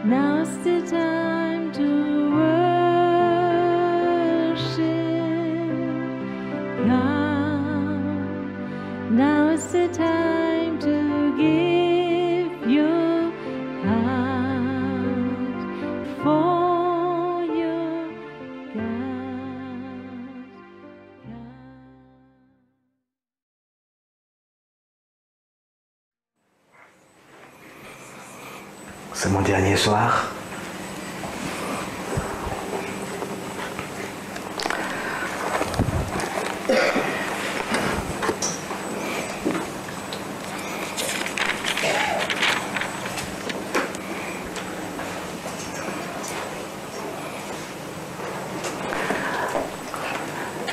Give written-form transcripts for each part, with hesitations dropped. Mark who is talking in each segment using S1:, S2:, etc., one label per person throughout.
S1: Now's the time to worship God. Now's the time to give your heart for your God.
S2: C'est mon dernier soir.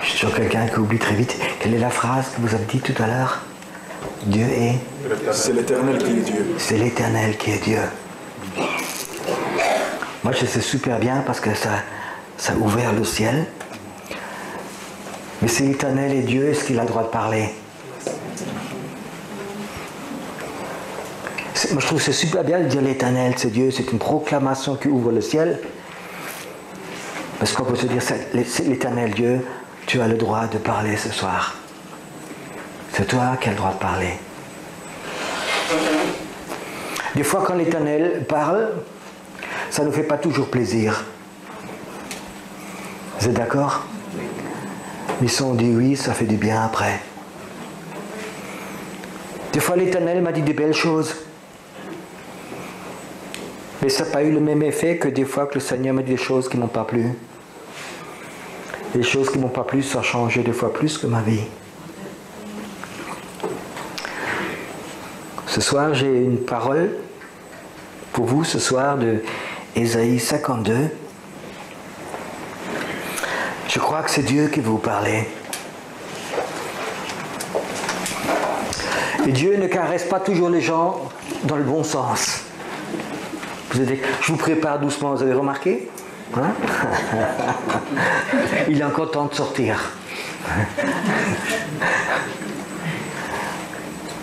S2: Je suis sur quelqu'un qui oublie très vite. Quelle est la phrase que vous avez dit tout à l'heure? Dieu est...
S3: C'est l'Éternel qui est Dieu.
S2: C'est l'Éternel qui est Dieu. Moi, je sais super bien parce que ça a ouvert le ciel. Mais c'est l'Éternel et Dieu, est-ce qu'il a le droit de parler? Moi, je trouve que c'est super bien de dire l'Éternel, c'est Dieu. C'est une proclamation qui ouvre le ciel. Parce qu'on peut se dire, c'est l'Éternel Dieu, tu as le droit de parler ce soir. C'est toi qui as le droit de parler. Des fois, quand l'Éternel parle, ça ne nous fait pas toujours plaisir. Vous êtes d'accord? Mais si on dit oui, ça fait du bien après. Des fois, l'Éternel m'a dit des belles choses. Mais ça n'a pas eu le même effet que des fois que le Seigneur m'a dit des choses qui ne m'ont pas plu. Les choses qui ne m'ont pas plu, ça a changé des fois plus que ma vie. Ce soir, j'ai une parole pour vous ce soir de Ésaïe 52. Je crois que c'est Dieu qui veut vous parler. Et Dieu ne caresse pas toujours les gens dans le bon sens. Je vous prépare doucement, vous avez remarqué? Hein? Il est encore temps de sortir.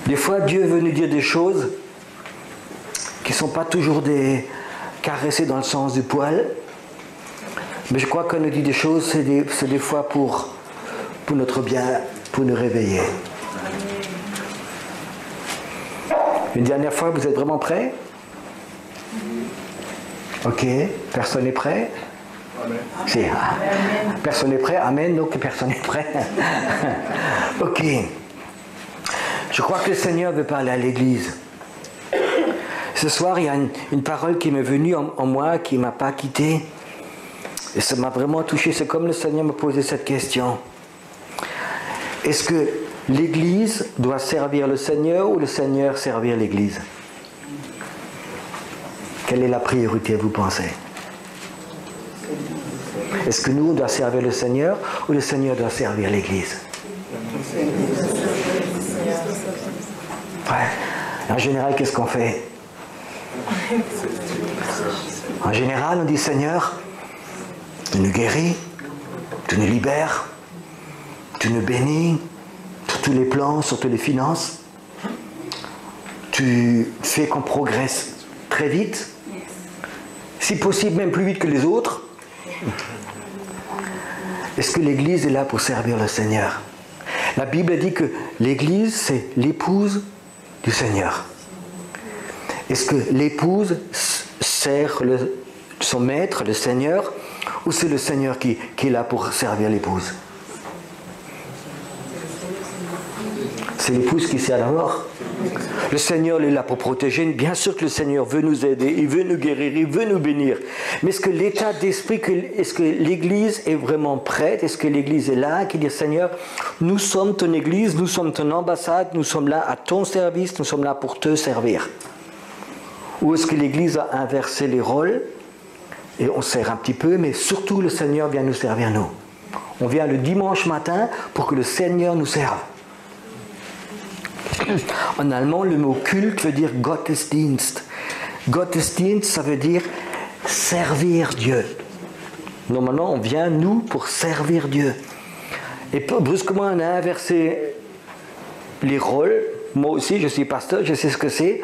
S2: Des fois, Dieu veut nous dire des choses qui ne sont pas toujours des caressées dans le sens du poil. Mais je crois qu'on nous dit des choses, c'est des fois pour notre bien, pour nous réveiller. Une dernière fois, vous êtes vraiment prêts? Ok, personne n'est prêt?
S3: Amen.
S2: Si, personne n'est prêt? Amen, donc personne n'est prêt. Ok. Je crois que le Seigneur veut parler à l'Église. Ce soir, il y a une parole qui m'est venue en moi, qui ne m'a pas quitté. Et ça m'a vraiment touché. C'est comme le Seigneur me posait cette question. Est-ce que l'Église doit servir le Seigneur ou le Seigneur servir l'Église? Quelle est la priorité, vous pensez? Est-ce que nous, on doit servir le Seigneur ou le Seigneur doit servir l'Église? Ouais. En général, qu'est-ce qu'on fait? En général, on dit Seigneur, tu nous guéris, tu nous libères, tu nous bénis sur tous les plans, sur toutes les finances. Tu fais qu'on progresse très vite, si possible même plus vite que les autres. Est-ce que l'Église est là pour servir le Seigneur? La Bible dit que l'Église, c'est l'épouse du Seigneur. Est-ce que l'épouse sert son maître, le Seigneur, ou c'est le Seigneur qui est là pour servir l'épouse? C'est l'épouse qui sert d'abord. Le Seigneur est là pour protéger. Bien sûr que le Seigneur veut nous aider, il veut nous guérir, il veut nous bénir. Mais est-ce que l'état d'esprit, est-ce que l'Église est vraiment prête? Est-ce que l'Église est là, qui dit Seigneur, nous sommes ton Église, nous sommes ton ambassade, nous sommes là à ton service, nous sommes là pour te servir? Ou est-ce que l'Église a inversé les rôles et on sert un petit peu, mais surtout le Seigneur vient nous servir nous? On vient le dimanche matin pour que le Seigneur nous serve. En allemand, le mot culte veut dire Gottesdienst. Gottesdienst, ça veut dire servir Dieu. Normalement, on vient, nous, pour servir Dieu. Et brusquement, on a inversé les rôles. Moi aussi, je suis pasteur, je sais ce que c'est.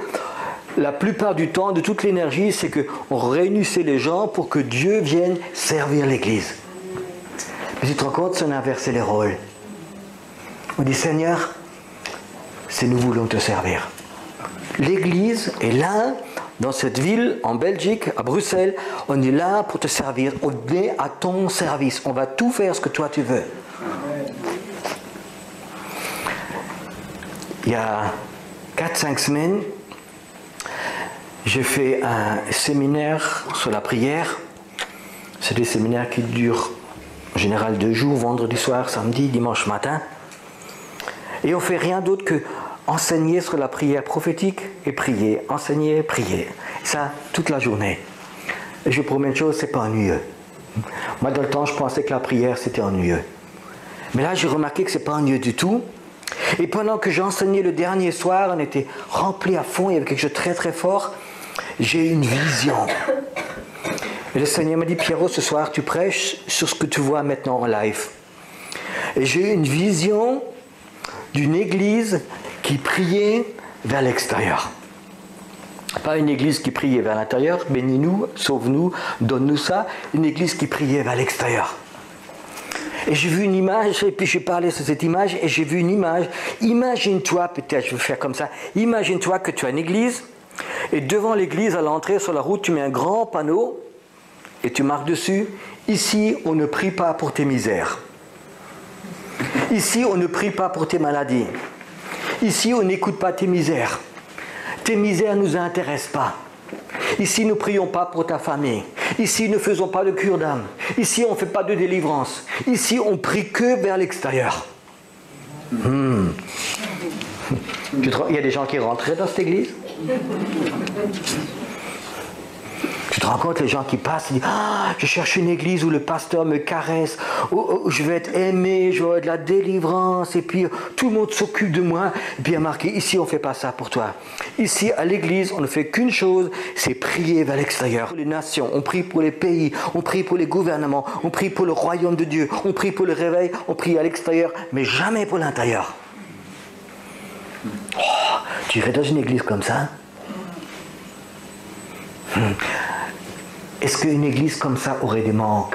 S2: la plupart du temps, de toute l'énergie, c'est qu'on réunissait les gens pour que Dieu vienne servir l'Église. Mais tu te rends compte, on a inversé les rôles. On dit, Seigneur, c'est nous voulons te servir. L'Église est là, dans cette ville, en Belgique, à Bruxelles, on est là pour te servir. On est à ton service. On va tout faire ce que toi tu veux. Il y a 4-5 semaines, j'ai fait un séminaire sur la prière. C'est des séminaires qui durent en général 2 jours, vendredi soir, samedi, dimanche matin. Et on ne fait rien d'autre que enseigner sur la prière prophétique et prier. Enseigner, prier. Ça, toute la journée. Et je vous promets une chose, ce n'est pas ennuyeux. Moi, dans le temps, je pensais que la prière, c'était ennuyeux. Mais là, j'ai remarqué que ce n'est pas ennuyeux du tout. Et pendant que j'enseignais le dernier soir, on était remplis à fond, il y avait quelque chose de très très fort. J'ai eu une vision. Et le Seigneur m'a dit, Pierrot, ce soir, tu prêches sur ce que tu vois maintenant en live. Et j'ai eu une vision d'une église qui priait vers l'extérieur. Pas une église qui priait vers l'intérieur, bénis-nous, sauve-nous, donne-nous ça. Une église qui priait vers l'extérieur. Et j'ai vu une image, et puis j'ai parlé sur cette image, et j'ai vu une image. Imagine-toi, peut-être je vais faire comme ça, imagine-toi que tu as une église, et devant l'église, à l'entrée, sur la route, tu mets un grand panneau, et tu marques dessus, ici, on ne prie pas pour tes misères. Ici, on ne prie pas pour tes maladies. Ici, on n'écoute pas tes misères. Tes misères ne nous intéressent pas. Ici, nous ne prions pas pour ta famille. Ici, nous ne faisons pas de cure d'âme. Ici, on ne fait pas de délivrance. Ici, on prie que vers l'extérieur. Il y a des gens qui rentraient dans cette église. Tu te rends compte, les gens qui passent, ils disent « Ah, je cherche une église où le pasteur me caresse, où je vais être aimé, je vais avoir de la délivrance, et puis tout le monde s'occupe de moi. » Et puis il y a marqué « Ici, on ne fait pas ça pour toi. Ici, à l'église, on ne fait qu'une chose, c'est prier vers l'extérieur. Pour les nations, on prie pour les pays, on prie pour les gouvernements, on prie pour le royaume de Dieu, on prie pour le réveil, on prie à l'extérieur, mais jamais pour l'intérieur. » Oh, tu irais dans une église comme ça? Est-ce qu'une église comme ça aurait des manques?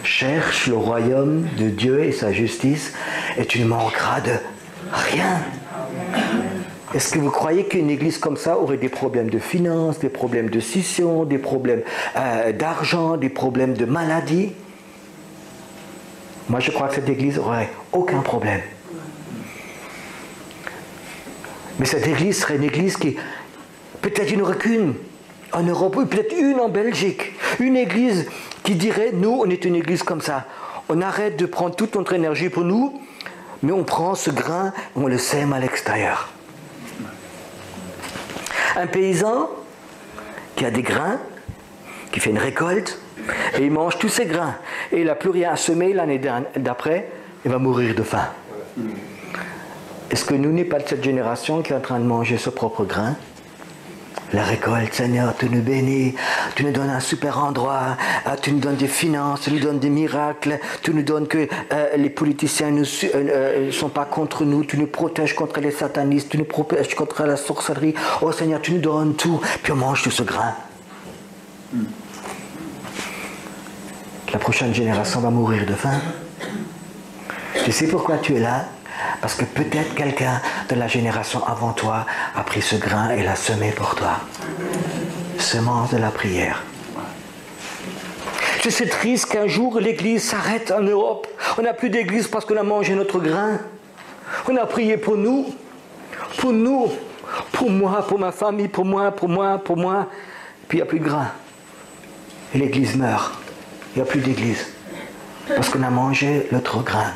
S2: Cherche le royaume de Dieu et sa justice et tu ne manqueras de rien. Est-ce que vous croyez qu'une église comme ça aurait des problèmes de finances, des problèmes de scission, des problèmes d'argent, des problèmes de maladie? Moi je crois que cette église n'aurait aucun problème. Mais cette église serait une église qui, peut-être il n'y en aurait qu'une en Europe, ou peut-être une en Belgique. Une église qui dirait, nous, on est une église comme ça. On arrête de prendre toute notre énergie pour nous, mais on prend ce grain, on le sème à l'extérieur. Un paysan qui a des grains, qui fait une récolte, et il mange tous ses grains. Et il n'a plus rien à semer l'année d'après, il va mourir de faim. Est-ce que nous n'est pas de cette génération qui est en train de manger ce propre grain? La récolte, Seigneur, tu nous bénis, tu nous donnes un super endroit, tu nous donnes des finances, tu nous donnes des miracles, tu nous donnes que les politiciens ne sont pas contre nous, tu nous protèges contre les satanistes, tu nous protèges contre la sorcellerie. Oh Seigneur, tu nous donnes tout, puis on mange tout ce grain. La prochaine génération va mourir de faim. Tu sais pourquoi tu es là? Parce que peut-être quelqu'un de la génération avant toi a pris ce grain et l'a semé pour toi. Semence de la prière. C'est triste qu'un jour l'église s'arrête en Europe. On n'a plus d'église parce qu'on a mangé notre grain. On a prié pour nous, pour moi, pour ma famille, pour moi. Puis il n'y a plus de grain. Et l'église meurt. Il n'y a plus d'église. Parce qu'on a mangé notre grain.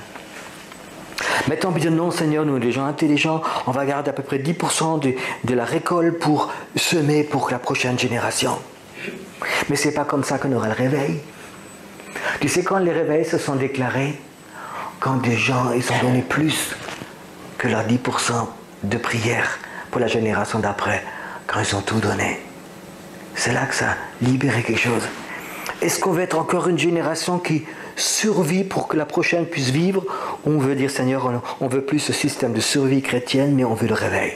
S2: Maintenant, on peut dire non, Seigneur, nous, les gens intelligents, on va garder à peu près 10% de la récolte pour semer pour la prochaine génération. Mais ce n'est pas comme ça qu'on aura le réveil. Tu sais, quand les réveils se sont déclarés, quand des gens, ils ont donné plus que leurs 10% de prière pour la génération d'après, quand ils ont tout donné. C'est là que ça a libéré quelque chose. Est-ce qu'on va être encore une génération qui survie pour que la prochaine puisse vivre, on veut dire Seigneur, on veut plus ce système de survie chrétienne, mais on veut le réveil.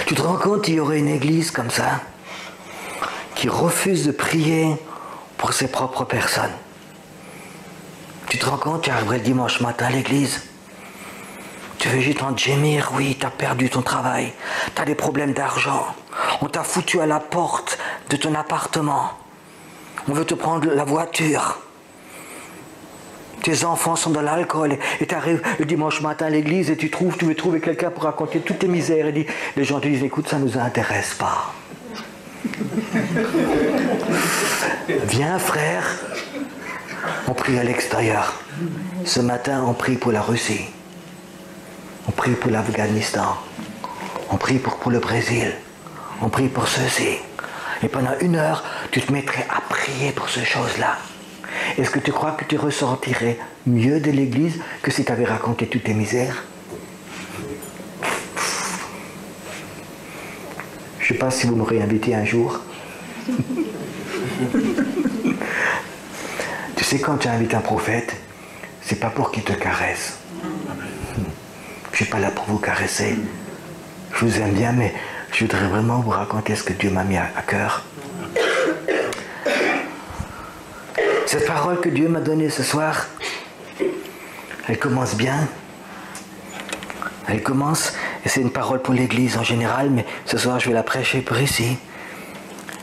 S2: Tu te rends compte qu'il y aurait une église comme ça, qui refuse de prier pour ses propres personnes. Tu te rends compte, tu arriverais le dimanche matin à l'église. Tu veux juste en gémir, oui, tu as perdu ton travail, tu as des problèmes d'argent, on t'a foutu à la porte de ton appartement, on veut te prendre la voiture, tes enfants sont dans l'alcool et tu arrives le dimanche matin à l'église et tu veux trouver quelqu'un pour raconter toutes tes misères et les gens te disent écoute, ça ne nous intéresse pas. Viens frère, on prie à l'extérieur. Ce matin on prie pour la Russie. On prie pour l'Afghanistan, on prie pour le Brésil, on prie pour ceci. Et pendant 1 heure, tu te mettrais à prier pour ces choses-là. Est-ce que tu crois que tu ressentirais mieux de l'église que si tu avais raconté toutes tes misères? Je ne sais pas si vous m'aurez invité un jour. Tu sais, quand tu invites un prophète, c'est pas pour qu'il te caresse. Je ne suis pas là pour vous caresser. Je vous aime bien, mais je voudrais vraiment vous raconter ce que Dieu m'a mis à cœur. Cette parole que Dieu m'a donnée ce soir, elle commence bien. Elle commence, et c'est une parole pour l'Église en général, mais ce soir je vais la prêcher pour ici.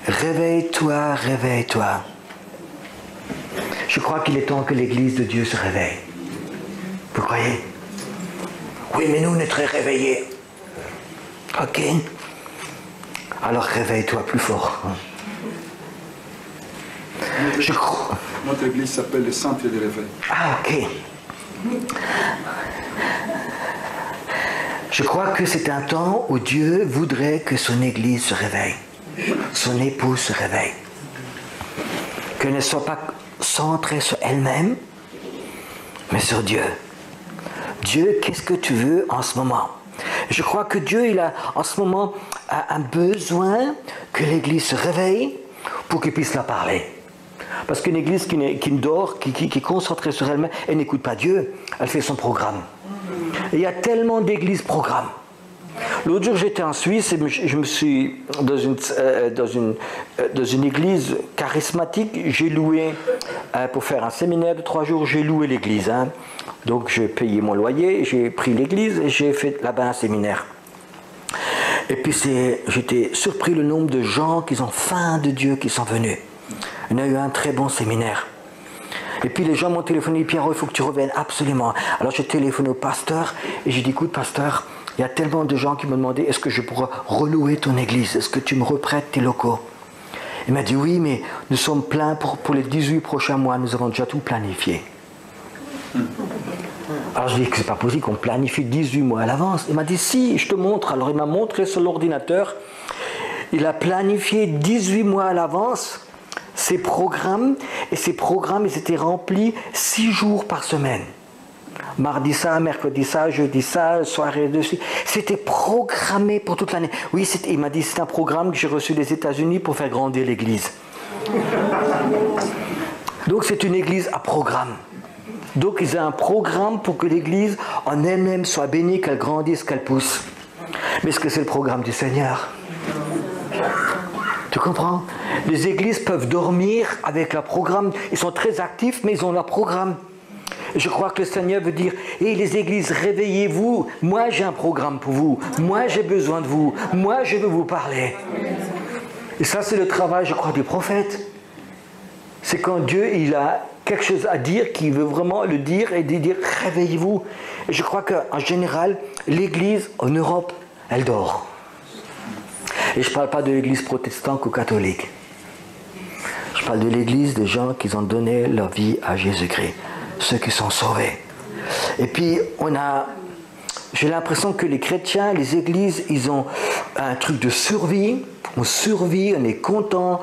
S2: Réveille-toi, réveille-toi. Je crois qu'il est temps que l'Église de Dieu se réveille. Vous croyez? Oui, mais nous, on est très réveillés. Ok. Alors réveille-toi plus fort. Je crois...
S3: Notre église s'appelle le Centre de Réveil.
S2: Ah, ok. Je crois que c'est un temps où Dieu voudrait que son église se réveille. Son épouse se réveille. Qu'elle ne soit pas centrée sur elle-même, mais sur Dieu. Dieu, qu'est-ce que tu veux en ce moment? Je crois que Dieu, il a en ce moment un besoin que l'Église se réveille pour qu'il puisse la parler. Parce qu'une Église qui dort, qui est concentrée sur elle-même, elle n'écoute pas Dieu, elle fait son programme. Et il y a tellement d'églises programmes. L'autre jour, j'étais en Suisse et je me suis dans une église charismatique. J'ai loué, pour faire un séminaire de 3 jours, j'ai loué l'église. Hein. Donc j'ai payé mon loyer, j'ai pris l'église et j'ai fait là-bas un séminaire. Et puis j'étais surpris le nombre de gens qui ont faim de Dieu qui sont venus. On a eu un très bon séminaire. Et puis les gens m'ont téléphoné, Pierre, il faut que tu reviennes absolument. Alors j'ai téléphoné au pasteur et j'ai dit, écoute pasteur, il y a tellement de gens qui me demandaient, est-ce que je pourrais relouer ton église? Est-ce que tu me reprêtes tes locaux? Il m'a dit, oui, mais nous sommes pleins pour les 18 prochains mois, nous avons déjà tout planifié. Alors je dis que c'est pas possible qu'on planifie 18 mois à l'avance. Il m'a dit, si, je te montre. Alors il m'a montré sur l'ordinateur, il a planifié 18 mois à l'avance ses programmes, et ces programmes, ils étaient remplis 6 jours par semaine. Mardi ça, mercredi ça, jeudi ça, soirée dessus. C'était programmé pour toute l'année. Oui, il m'a dit, c'est un programme que j'ai reçu des États-Unis pour faire grandir l'église. Donc c'est une église à programme. Donc ils ont un programme pour que l'église en elle-même soit bénie, qu'elle grandisse, qu'elle pousse. Mais est-ce que c'est le programme du Seigneur? Tu comprends? Les églises peuvent dormir avec leur programme. Ils sont très actifs, mais ils ont leur programme. Et je crois que le Seigneur veut dire, hé les églises, réveillez-vous. Moi, j'ai un programme pour vous. Moi, j'ai besoin de vous. Moi, je veux vous parler. Et ça, c'est le travail, je crois, du prophète. C'est quand Dieu, il a quelque chose à dire, qu'il veut vraiment le dire et dire, réveillez-vous. Et je crois qu'en général, l'église en Europe, elle dort. Et je ne parle pas de l'église protestante ou catholique. Je parle de l'église des gens qui ont donné leur vie à Jésus-Christ. Ceux qui sont sauvés. Et puis, j'ai l'impression que les chrétiens, les églises, ils ont un truc de survie. On survit, on est content,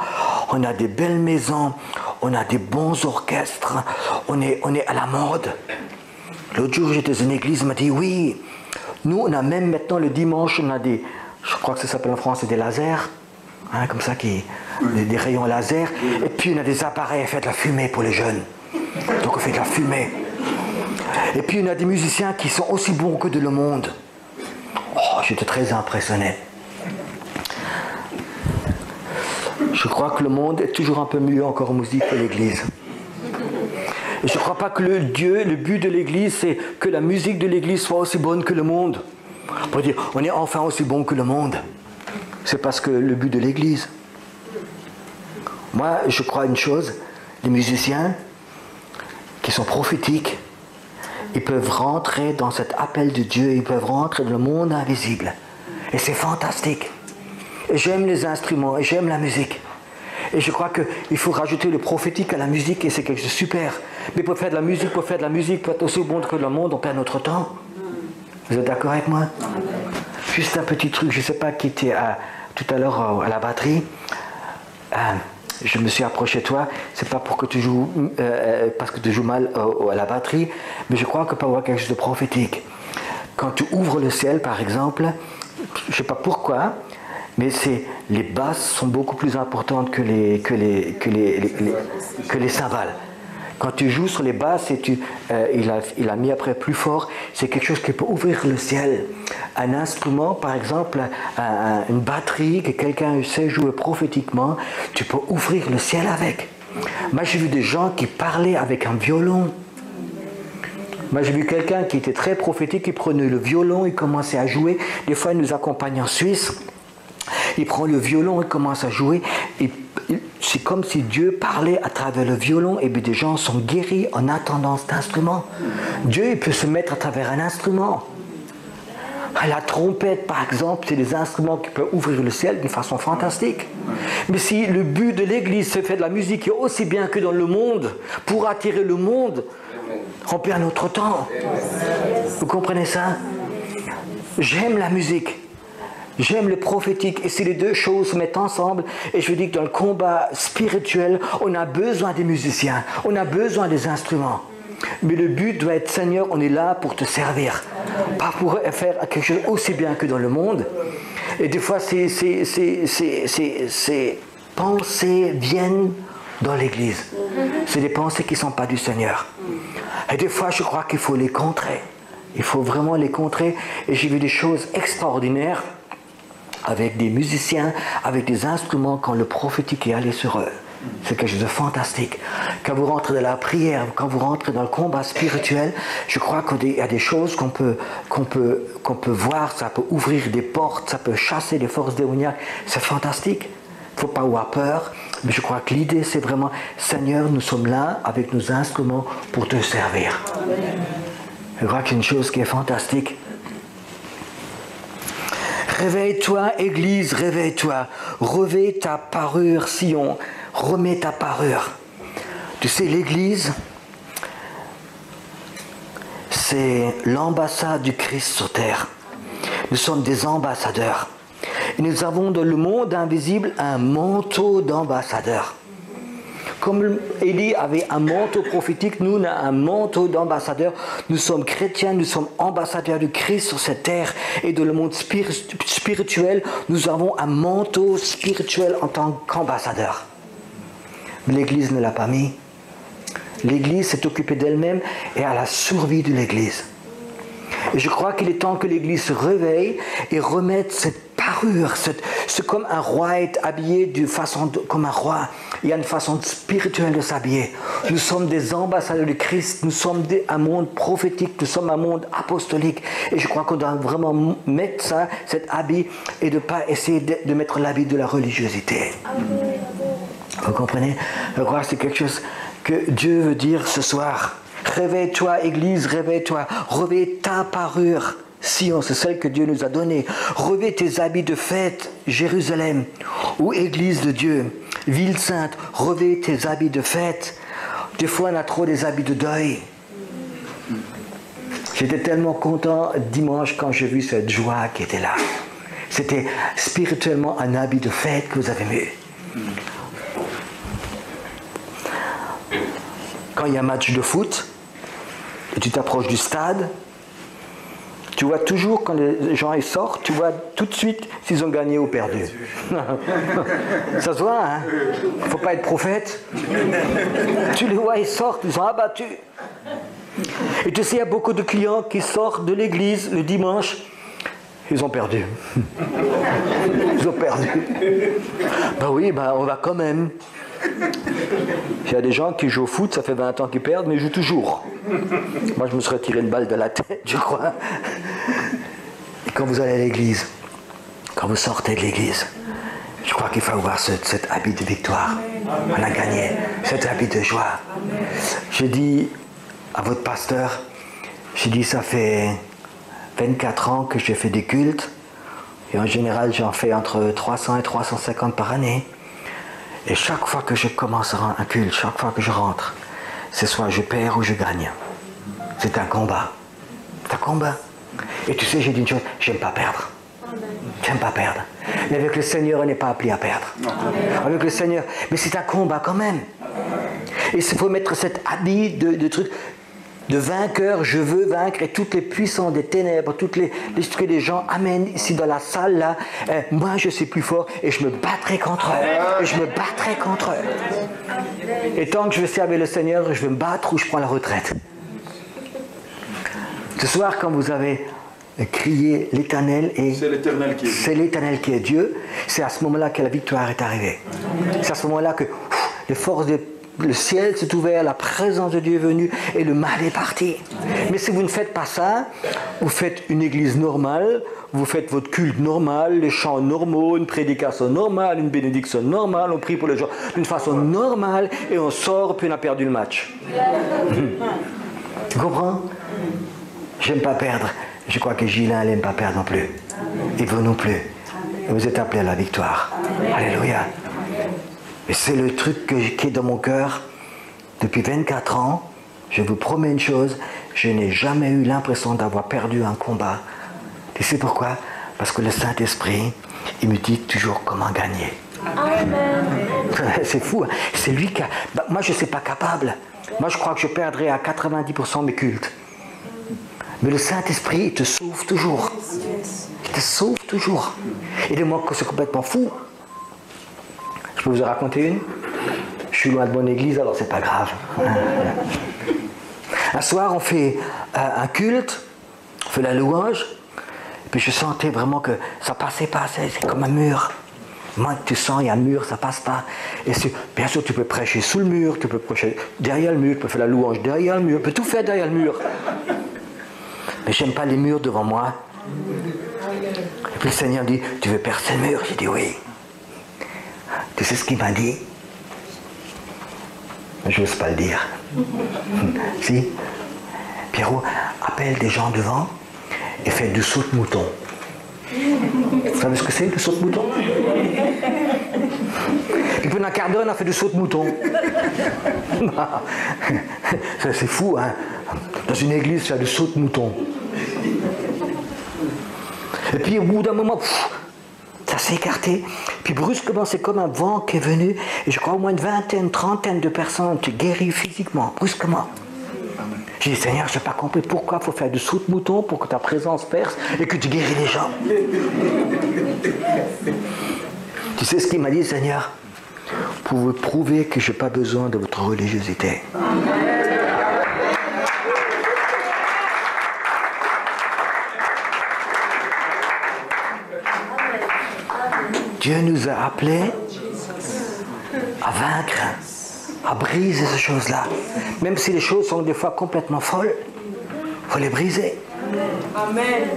S2: on a des belles maisons, on a des bons orchestres, on est à la mode. L'autre jour, j'étais dans une église, il m'a dit, oui, nous, on a même maintenant le dimanche, on a je crois que ça s'appelle en France, des lasers, hein, comme ça, des rayons laser. Et puis on a des appareils à faire de la fumée pour les jeunes. Donc on fait de la fumée. Et puis on a des musiciens qui sont aussi bons que de le monde. Oh, j'étais très impressionné. Je crois que le monde est toujours un peu mieux encore en musique que l'Église. Et je ne crois pas que le but de l'Église, c'est que la musique de l'Église soit aussi bonne que le monde. Pour dire, on est enfin aussi bon que le monde. C'est parce que le but de l'Église. Moi, je crois une chose, les musiciens qui sont prophétiques, ils peuvent rentrer dans cet appel de Dieu, ils peuvent rentrer dans le monde invisible. Et c'est fantastique. Et j'aime les instruments, et j'aime la musique. Et je crois qu'il faut rajouter le prophétique à la musique, et c'est quelque chose de super. Mais pour faire de la musique, pour être aussi bon que le monde, on perd notre temps. Vous êtes d'accord avec moi? Juste un petit truc, je ne sais pas qui était tout à l'heure à la batterie. Je me suis approché de toi, c'est pas pour que tu joues, parce que tu joues mal à la batterie, mais je crois que pour avoir quelque chose de prophétique. Quand tu ouvres le ciel, par exemple, je ne sais pas pourquoi, mais les basses sont beaucoup plus importantes que les cymbales. Quand tu joues sur les basses et il a mis après plus fort, c'est quelque chose qui peut ouvrir le ciel. Un instrument, par exemple, une batterie que quelqu'un sait jouer prophétiquement, tu peux ouvrir le ciel avec. Moi, j'ai vu des gens qui parlaient avec un violon. Moi, j'ai vu quelqu'un qui était très prophétique, qui prenait le violon, il commençait à jouer. Des fois, il nous accompagne en Suisse. Il prend le violon, il commence à jouer. Et c'est comme si Dieu parlait à travers le violon et puis des gens sont guéris en attendant cet instrument. Dieu, il peut se mettre à travers un instrument. La trompette, par exemple, c'est des instruments qui peuvent ouvrir le ciel d'une façon fantastique. Mais si le but de l'Église, c'est faire de la musique aussi bien que dans le monde, pour attirer le monde, on perd notre temps. Vous comprenez ça? J'aime la musique. J'aime le prophétique, et si les deux choses se mettent ensemble, et je dis que dans le combat spirituel, on a besoin des musiciens, on a besoin des instruments. Mais le but doit être, Seigneur, on est là pour te servir, pas pour faire quelque chose aussi bien que dans le monde. Et des fois, ces pensées viennent dans l'Église. C'est des pensées qui ne sont pas du Seigneur. Et des fois, je crois qu'il faut les contrer. Il faut vraiment les contrer. Et j'ai vu des choses extraordinaires avec des musiciens, avec des instruments, quand le prophétique est allé sur eux. C'est quelque chose de fantastique. Quand vous rentrez dans la prière, quand vous rentrez dans le combat spirituel, je crois qu'il y a des choses qu'on peut voir, ça peut ouvrir des portes, ça peut chasser des forces démoniaques. C'est fantastique. Il ne faut pas avoir peur, mais je crois que l'idée c'est vraiment, Seigneur, nous sommes là avec nos instruments pour te servir. Je crois qu'il y a une chose qui est fantastique. Réveille-toi, Église, réveille-toi. Revêt ta parure, Sion. Remets ta parure. Tu sais, l'Église, c'est l'ambassade du Christ sur terre. Nous sommes des ambassadeurs. Et nous avons dans le monde invisible un manteau d'ambassadeur. Comme Élie avait un manteau prophétique, nous on a un manteau d'ambassadeur. Nous sommes chrétiens, nous sommes ambassadeurs du Christ sur cette terre. Et dans le monde spirituel, nous avons un manteau spirituel en tant qu'ambassadeur. Mais l'Église ne l'a pas mis. L'Église s'est occupée d'elle-même et à la survie de l'Église. Et je crois qu'il est temps que l'Église se réveille et remette cette parure. C'est comme un roi est habillé comme un roi. Il y a une façon spirituelle de s'habiller. Nous sommes des ambassadeurs du Christ. Nous sommes un monde prophétique. Nous sommes un monde apostolique. Et je crois qu'on doit vraiment mettre ça, cet habit, et de ne pas essayer de mettre l'habit de la religiosité. Vous comprenez? Je crois que c'est quelque chose que Dieu veut dire ce soir. Réveille-toi, Église, réveille-toi. Revêt ta parure, Sion, c'est celle que Dieu nous a donnée. Revêt tes habits de fête, Jérusalem, ou Église de Dieu, ville sainte, revêt tes habits de fête. Des fois, on a trop des habits de deuil. J'étais tellement content dimanche quand j'ai vu cette joie qui était là. C'était spirituellement un habit de fête que vous avez mis. Quand il y a un match de foot, et tu t'approches du stade, Tu vois toujours quand les gens ils sortent, tu vois tout de suite s'ils ont gagné ou perdu. Ça se voit, hein? Il ne faut pas être prophète. Tu les vois, ils sortent, ils sont abattus. Et tu sais, il y a beaucoup de clients qui sortent de l'église le dimanche, ils ont perdu. Ils ont perdu. Ben oui, ben on va quand même. Il y a des gens qui jouent au foot, ça fait 20 ans qu'ils perdent, mais ils jouent toujours. Moi, je me serais tiré une balle de la tête, je crois. Et quand vous allez à l'église, quand vous sortez de l'église, je crois qu'il faut avoir cet habit de victoire. On a gagné, cet habit de joie. J'ai dit à votre pasteur, j'ai dit ça fait 24 ans que j'ai fait des cultes, et en général j'en fais entre 300 et 350 par année. Et chaque fois que je commence un culte, chaque fois que je rentre, c'est soit je perds ou je gagne. C'est un combat. C'est un combat. Et tu sais, j'ai dit une chose, j'aime pas perdre. J'aime pas perdre. Mais avec le Seigneur, on n'est pas appelé à perdre. Avec le Seigneur, mais c'est un combat quand même. Et il faut mettre cet habit de truc, de vainqueur, je veux vaincre, et toutes les puissances des ténèbres, ce que les gens amènent ici dans la salle là, moi je suis plus fort et je me battrai contre eux. Et je me battrai contre eux. Et tant que je vais servir le Seigneur, je vais me battre ou je prends la retraite. Ce soir, quand vous avez crié l'Éternel, et
S3: c'est
S2: l'Éternel qui est Dieu, c'est à ce moment-là que la victoire est arrivée. C'est à ce moment-là que les forces le ciel s'est ouvert, la présence de Dieu est venue et le mal est parti. Mais si vous ne faites pas ça, vous faites une église normale, vous faites votre culte normal, les chants normaux, une prédication normale, une bénédiction normale, on prie pour les gens d'une façon normale et on sort puis on a perdu le match. Tu comprends? J'aime pas perdre. Je crois que Gilin n'aime pas perdre non plus. Et vous non plus. Vous êtes appelés à la victoire. Alléluia. Et c'est le truc qui est dans mon cœur depuis 24 ans. Je vous promets une chose, je n'ai jamais eu l'impression d'avoir perdu un combat. Tu sais pourquoi? Parce que le Saint-Esprit, il me dit toujours comment gagner. Amen. C'est fou, hein? C'est lui qui a... moi, je ne suis pas capable. Moi, je crois que je perdrai à 90% mes cultes. Mais le Saint-Esprit, il te sauve toujours. Il te sauve toujours. Et de moi, que c'est complètement fou. Je peux vous en raconter une? Je suis loin de mon église, alors c'est pas grave. Un soir, on fait un culte, on fait la louange, et puis je sentais vraiment que ça passait pas, c'est comme un mur. Moi, tu sens, il y a un mur, ça passe pas. Et bien sûr, tu peux prêcher sous le mur, tu peux prêcher derrière le mur, tu peux faire la louange derrière le mur, tu peux tout faire derrière le mur. Mais j'aime pas les murs devant moi. Et puis le Seigneur dit, tu veux percer le mur? J'ai dit oui. Tu sais ce qu'il m'a dit? Je n'ose pas le dire. Si? Pierrot, appelle des gens devant et fais du saut de mouton. Vous savez ce que c'est, du saut de mouton? Et puis dans un quart d'heure, on a fait du saut de mouton. Ça, c'est fou, hein? Dans une église, faire du saut de mouton. Et puis au bout d'un moment, ça s'est écarté. Puis brusquement, c'est comme un vent qui est venu. Et je crois au moins une vingtaine, trentaine de personnes qui guéris physiquement, brusquement. J'ai dit, Seigneur, je n'ai pas compris pourquoi il faut faire du saut de mouton pour que ta présence perce et que tu guéris les gens. Tu sais ce qu'il m'a dit, Seigneur? Pour vous prouver que je n'ai pas besoin de votre religiosité. Dieu nous a appelés à vaincre, à briser ces choses-là. Même si les choses sont des fois complètement folles, il faut les briser. Amen.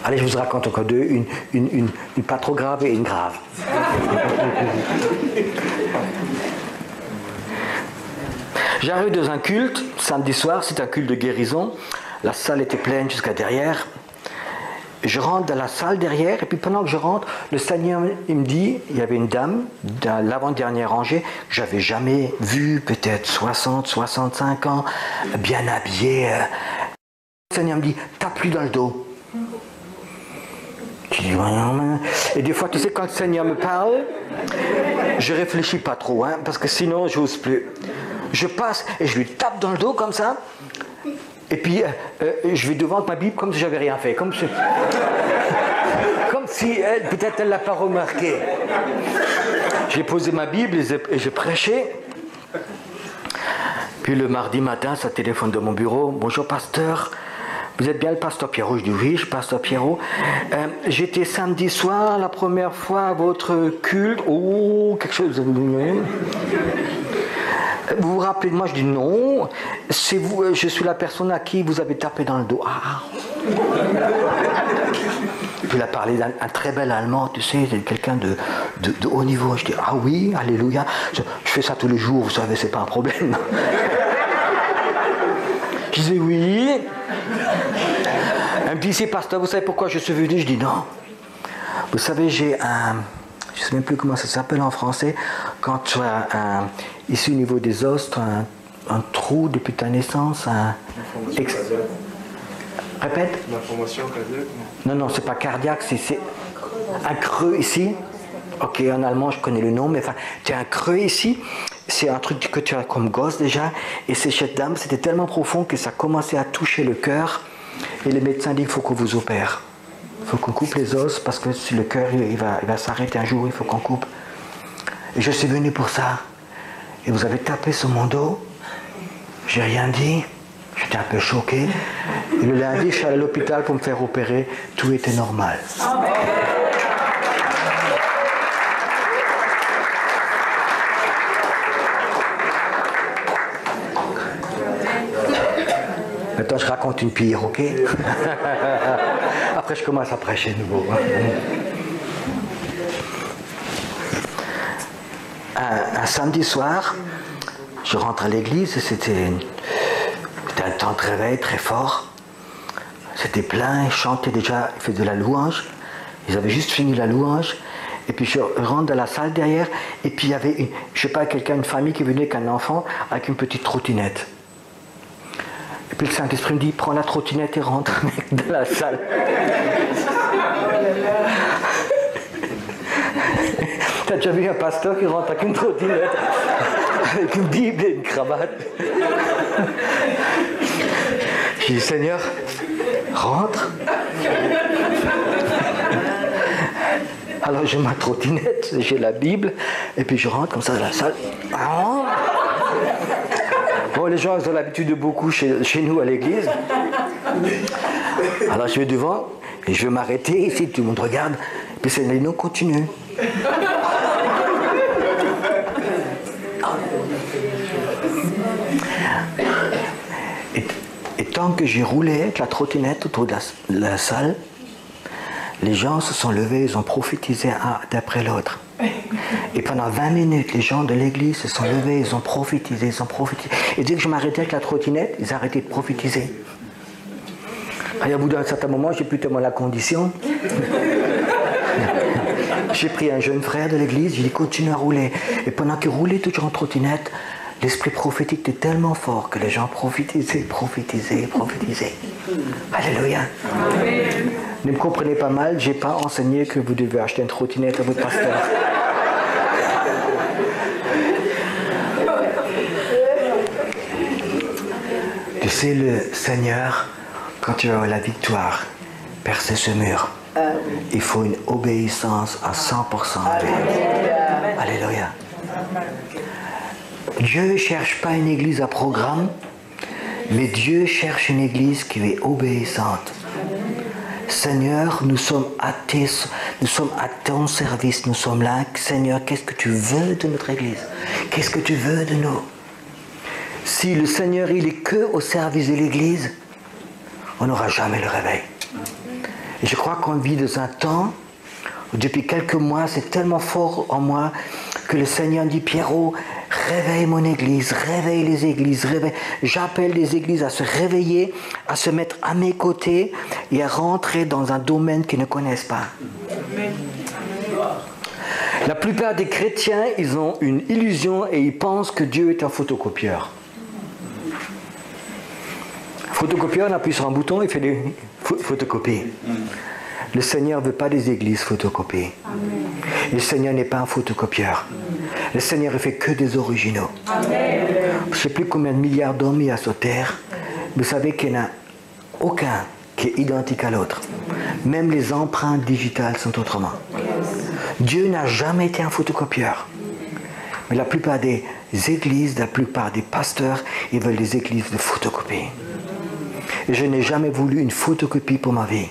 S2: Allez, je vous raconte encore deux, une pas trop grave et une grave. J'arrive dans un culte, samedi soir, c'est un culte de guérison. La salle était pleine jusqu'à derrière. Je rentre dans la salle derrière, et puis pendant que je rentre, le Seigneur, il me dit, il y avait une dame dans l'avant-dernière rangée, que j'avais jamais vue, peut-être 60, 65 ans, bien habillée. Le Seigneur me dit, tape-lui dans le dos. Je dis, et des fois, tu sais, quand le Seigneur me parle, je réfléchis pas trop, hein, parce que sinon, j'ose plus. Je passe et je lui tape dans le dos comme ça. Et puis, je vais devant ma Bible comme si j'avais rien fait. Comme si peut-être elle ne l'a pas remarqué. J'ai posé ma Bible et j'ai prêché. Puis le mardi matin, ça téléphone de mon bureau. Bonjour pasteur, vous êtes bien le pasteur Pierrot? Je dis oui, je suis pasteur Pierrot. J'étais samedi soir la première fois à votre culte. Oh, quelque chose. Vous vous rappelez de moi? Je dis non. C'est vous, je suis la personne à qui vous avez tapé dans le dos. Ah. Il a parlé d'un très bel Allemand, tu sais, quelqu'un de haut niveau. Je dis ah oui, alléluia. Je fais ça tous les jours, vous savez, c'est pas un problème. Je disais oui. Elle me dit c'est pasteur, vous savez pourquoi je suis venu? Je dis non. Vous savez, j'ai un, je sais même plus comment ça s'appelle en français, quand tu as ici au niveau des os, tu as un trou depuis ta naissance, Répète.
S4: L'information cardiaque?
S2: Non, c'est pas cardiaque, c'est un creux ici. Ok, en allemand, je connais le nom, mais enfin, tu as un creux ici. C'est un truc que tu as comme gosse déjà. Et cette dame, c'était tellement profond que ça commençait à toucher le cœur. Et le médecin dit qu'il faut qu'on vous opère. Il faut qu'on coupe les os parce que si le cœur il va s'arrêter un jour, il faut qu'on coupe. Et je suis venu pour ça. Et vous avez tapé sur mon dos. J'ai rien dit. J'étais un peu choqué. Et le lundi, je suis allé à l'hôpital pour me faire opérer. Tout était normal. Amen. Maintenant, je raconte une pire, ok? Après, je commence à prêcher de nouveau. Un samedi soir, je rentre à l'église et c'était un temps de réveil très fort. C'était plein, ils chantaient déjà, ils faisaient de la louange. Ils avaient juste fini la louange. Et puis je rentre dans la salle derrière, et puis il y avait, je sais pas, une famille qui venait avec un enfant avec une petite trottinette. Et puis le Saint-Esprit me dit, prends la trottinette et rentre dans la salle. T'as déjà vu un pasteur qui rentre avec une trottinette, avec une Bible et une cravate? J'ai dit, Seigneur, rentre. Alors j'ai ma trottinette, j'ai la Bible, et puis je rentre comme ça dans la salle. Bon, les gens ils ont l'habitude de beaucoup chez nous à l'église. Alors je vais devant, et je vais m'arrêter, ici tout le monde regarde, et puis c'est les noms continue. Et tant que j'ai roulé avec la trottinette autour de la salle, les gens se sont levés, ils ont prophétisé un d'après l'autre. Et pendant 20 minutes, les gens de l'église se sont levés, ils ont prophétisé. Et dès que je m'arrêtais avec la trottinette, ils arrêtaient de prophétiser. Et au bout d'un certain moment, j'ai plus tellement la condition. J'ai pris un jeune frère de l'église, j'ai dit continue à rouler. Et pendant qu'il roulait toujours en trottinette, l'esprit prophétique était tellement fort que les gens prophétisaient. Alléluia. Amen. Ne me comprenez pas mal, je n'ai pas enseigné que vous devez acheter une trottinette à votre pasteur. Tu sais, le Seigneur, quand tu as la victoire, percer ce mur, il faut une obéissance à 100%. Alléluia. Dieu ne cherche pas une église à programme, mais Dieu cherche une église qui est obéissante. Seigneur, nous sommes à ton service, nous sommes là. Seigneur, qu'est-ce que tu veux de notre église? Qu'est-ce que tu veux de nous? Si le Seigneur, il est que au service de l'église, on n'aura jamais le réveil. Et je crois qu'on vit dans un temps, depuis quelques mois, c'est tellement fort en moi, que le Seigneur dit, Pierrot, réveille mon église, réveille les églises, réveille. J'appelle les églises à se réveiller, à se mettre à mes côtés et à rentrer dans un domaine qu'ils ne connaissent pas. Amen. La plupart des chrétiens, ils ont une illusion et ils pensent que Dieu est un photocopieur. Photocopieur, on appuie sur un bouton, il fait des photocopies. Le Seigneur ne veut pas des églises photocopiées. Le Seigneur n'est pas un photocopieur. Le Seigneur ne fait que des originaux. Amen. Je ne sais plus combien de milliards d'hommes il y a sur terre, Vous savez qu'il n'y en a aucun qui est identique à l'autre. Même les empreintes digitales sont autrement. Dieu n'a jamais été un photocopieur. Mais la plupart des églises, la plupart des pasteurs, ils veulent des églises de photocopie. Et je n'ai jamais voulu une photocopie pour ma vie.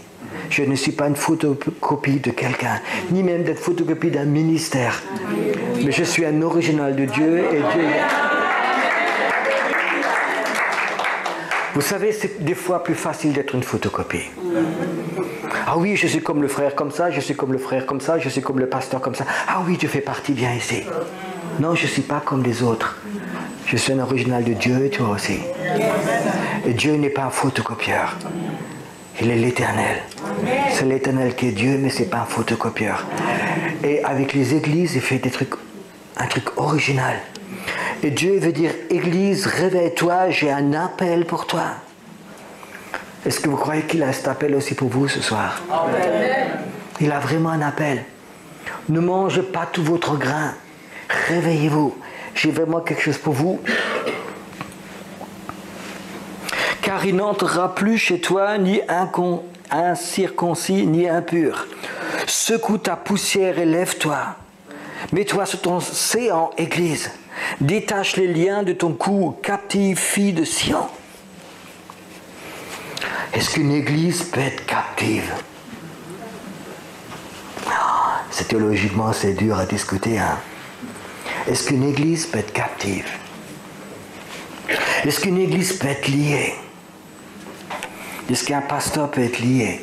S2: Je ne suis pas une photocopie de quelqu'un, ni même une photocopie d'un ministère. Mais je suis un original de Dieu et Dieu... Vous savez, c'est des fois plus facile d'être une photocopie. Ah oui, je suis comme le frère comme ça, je suis comme le frère comme ça, je suis comme le pasteur comme ça. Ah oui, tu fais partie, viens ici. Non, je ne suis pas comme les autres. Je suis un original de Dieu et toi aussi. Et Dieu n'est pas un photocopieur. Il est l'Éternel. C'est l'Éternel qui est Dieu, mais ce n'est pas un photocopieur. Et avec les églises, il fait un truc original. Et Dieu veut dire, Église, réveille-toi, j'ai un appel pour toi. Est-ce que vous croyez qu'il a cet appel aussi pour vous ce soir? Amen. Il a vraiment un appel. Ne mangez pas tout votre grain. Réveillez-vous. J'ai vraiment quelque chose pour vous. Car il n'entrera plus chez toi ni incirconcis ni impur. Secoue ta poussière et lève-toi. Mets-toi sur ton séant, Église. Détache les liens de ton cou, captive fille de Sion. Est-ce qu'une église peut être captive? C'est théologiquement, c'est dur à discuter. Hein? Est-ce qu'une église peut être captive? Est-ce qu'une église peut être liée? Est-ce qu'un pasteur peut être lié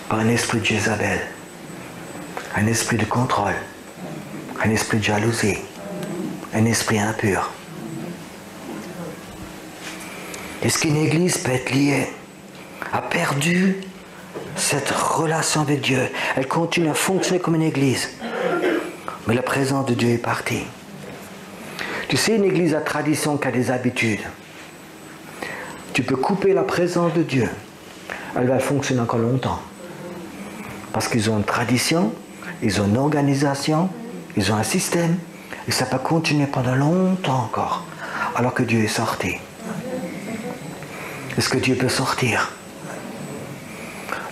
S2: par un esprit de Jézabel, un esprit de contrôle, un esprit de jalousie, un esprit impur? Est-ce qu'une église peut être liée, a perdu cette relation avec Dieu? Elle continue à fonctionner comme une église, mais la présence de Dieu est partie. Tu sais, une église à tradition qui a des habitudes. Tu peux couper la présence de Dieu. Elle va fonctionner encore longtemps. Parce qu'ils ont une tradition, ils ont une organisation, ils ont un système, et ça peut continuer pendant longtemps encore, alors que Dieu est sorti. Est-ce que Dieu peut sortir?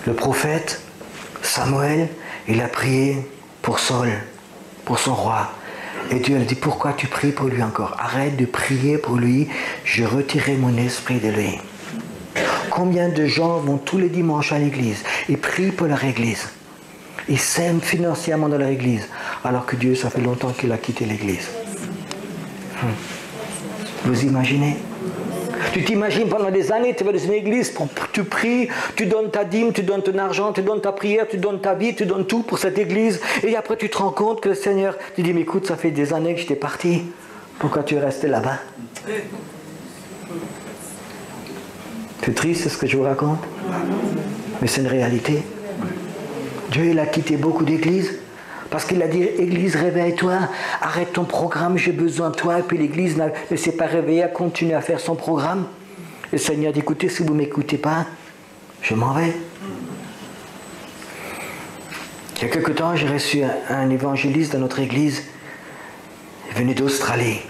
S2: Le prophète Samuel, il a prié pour Saul, pour son roi. Et Dieu a dit, pourquoi tu pries pour lui encore? Arrête de prier pour lui, je retirerai mon esprit de lui. Combien de gens vont tous les dimanches à l'église et prient pour leur église? Ils s'aiment financièrement dans leur église, alors que Dieu, ça fait longtemps qu'il a quitté l'église. Vous imaginez? Tu t'imagines pendant des années, tu vas dans une église, tu pries, tu donnes ta dîme, tu donnes ton argent, tu donnes ta prière, tu donnes ta vie, tu donnes tout pour cette église. Et après tu te rends compte que le Seigneur, tu dis, mais écoute, ça fait des années que j'étais parti. Pourquoi tu es resté là-bas? C'est triste ce que je vous raconte, mais c'est une réalité. Dieu, il a quitté beaucoup d'églises. Parce qu'il a dit, Église, réveille-toi, arrête ton programme, j'ai besoin de toi. Et puis l'Église ne s'est pas réveillée, a continué à faire son programme. Et le Seigneur dit, écoutez, si vous ne m'écoutez pas, je m'en vais. Il y a quelque temps, j'ai reçu un évangéliste dans notre Église. Il est venu d'Australie.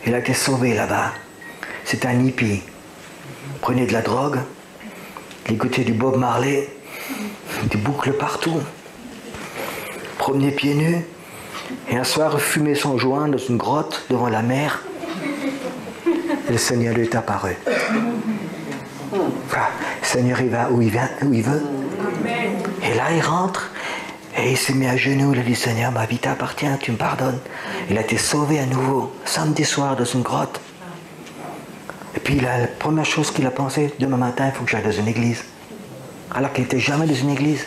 S2: Il a été sauvé là-bas. C'est un hippie. Il prenait de la drogue, il écoutait du Bob Marley, des boucles partout. Promener pieds nus, et un soir fumait son joint dans une grotte devant la mer, et le Seigneur lui est apparu. Voilà. Le Seigneur, il va où il veut. Et là, il rentre, et il s'est mis à genoux, il a dit, Seigneur, ma vie t'appartient, tu me pardonnes. Il a été sauvé à nouveau, samedi soir, dans une grotte. Et puis, la première chose qu'il a pensé, demain matin, il faut que j'aille dans une église. Alors qu'il n'était jamais dans une église.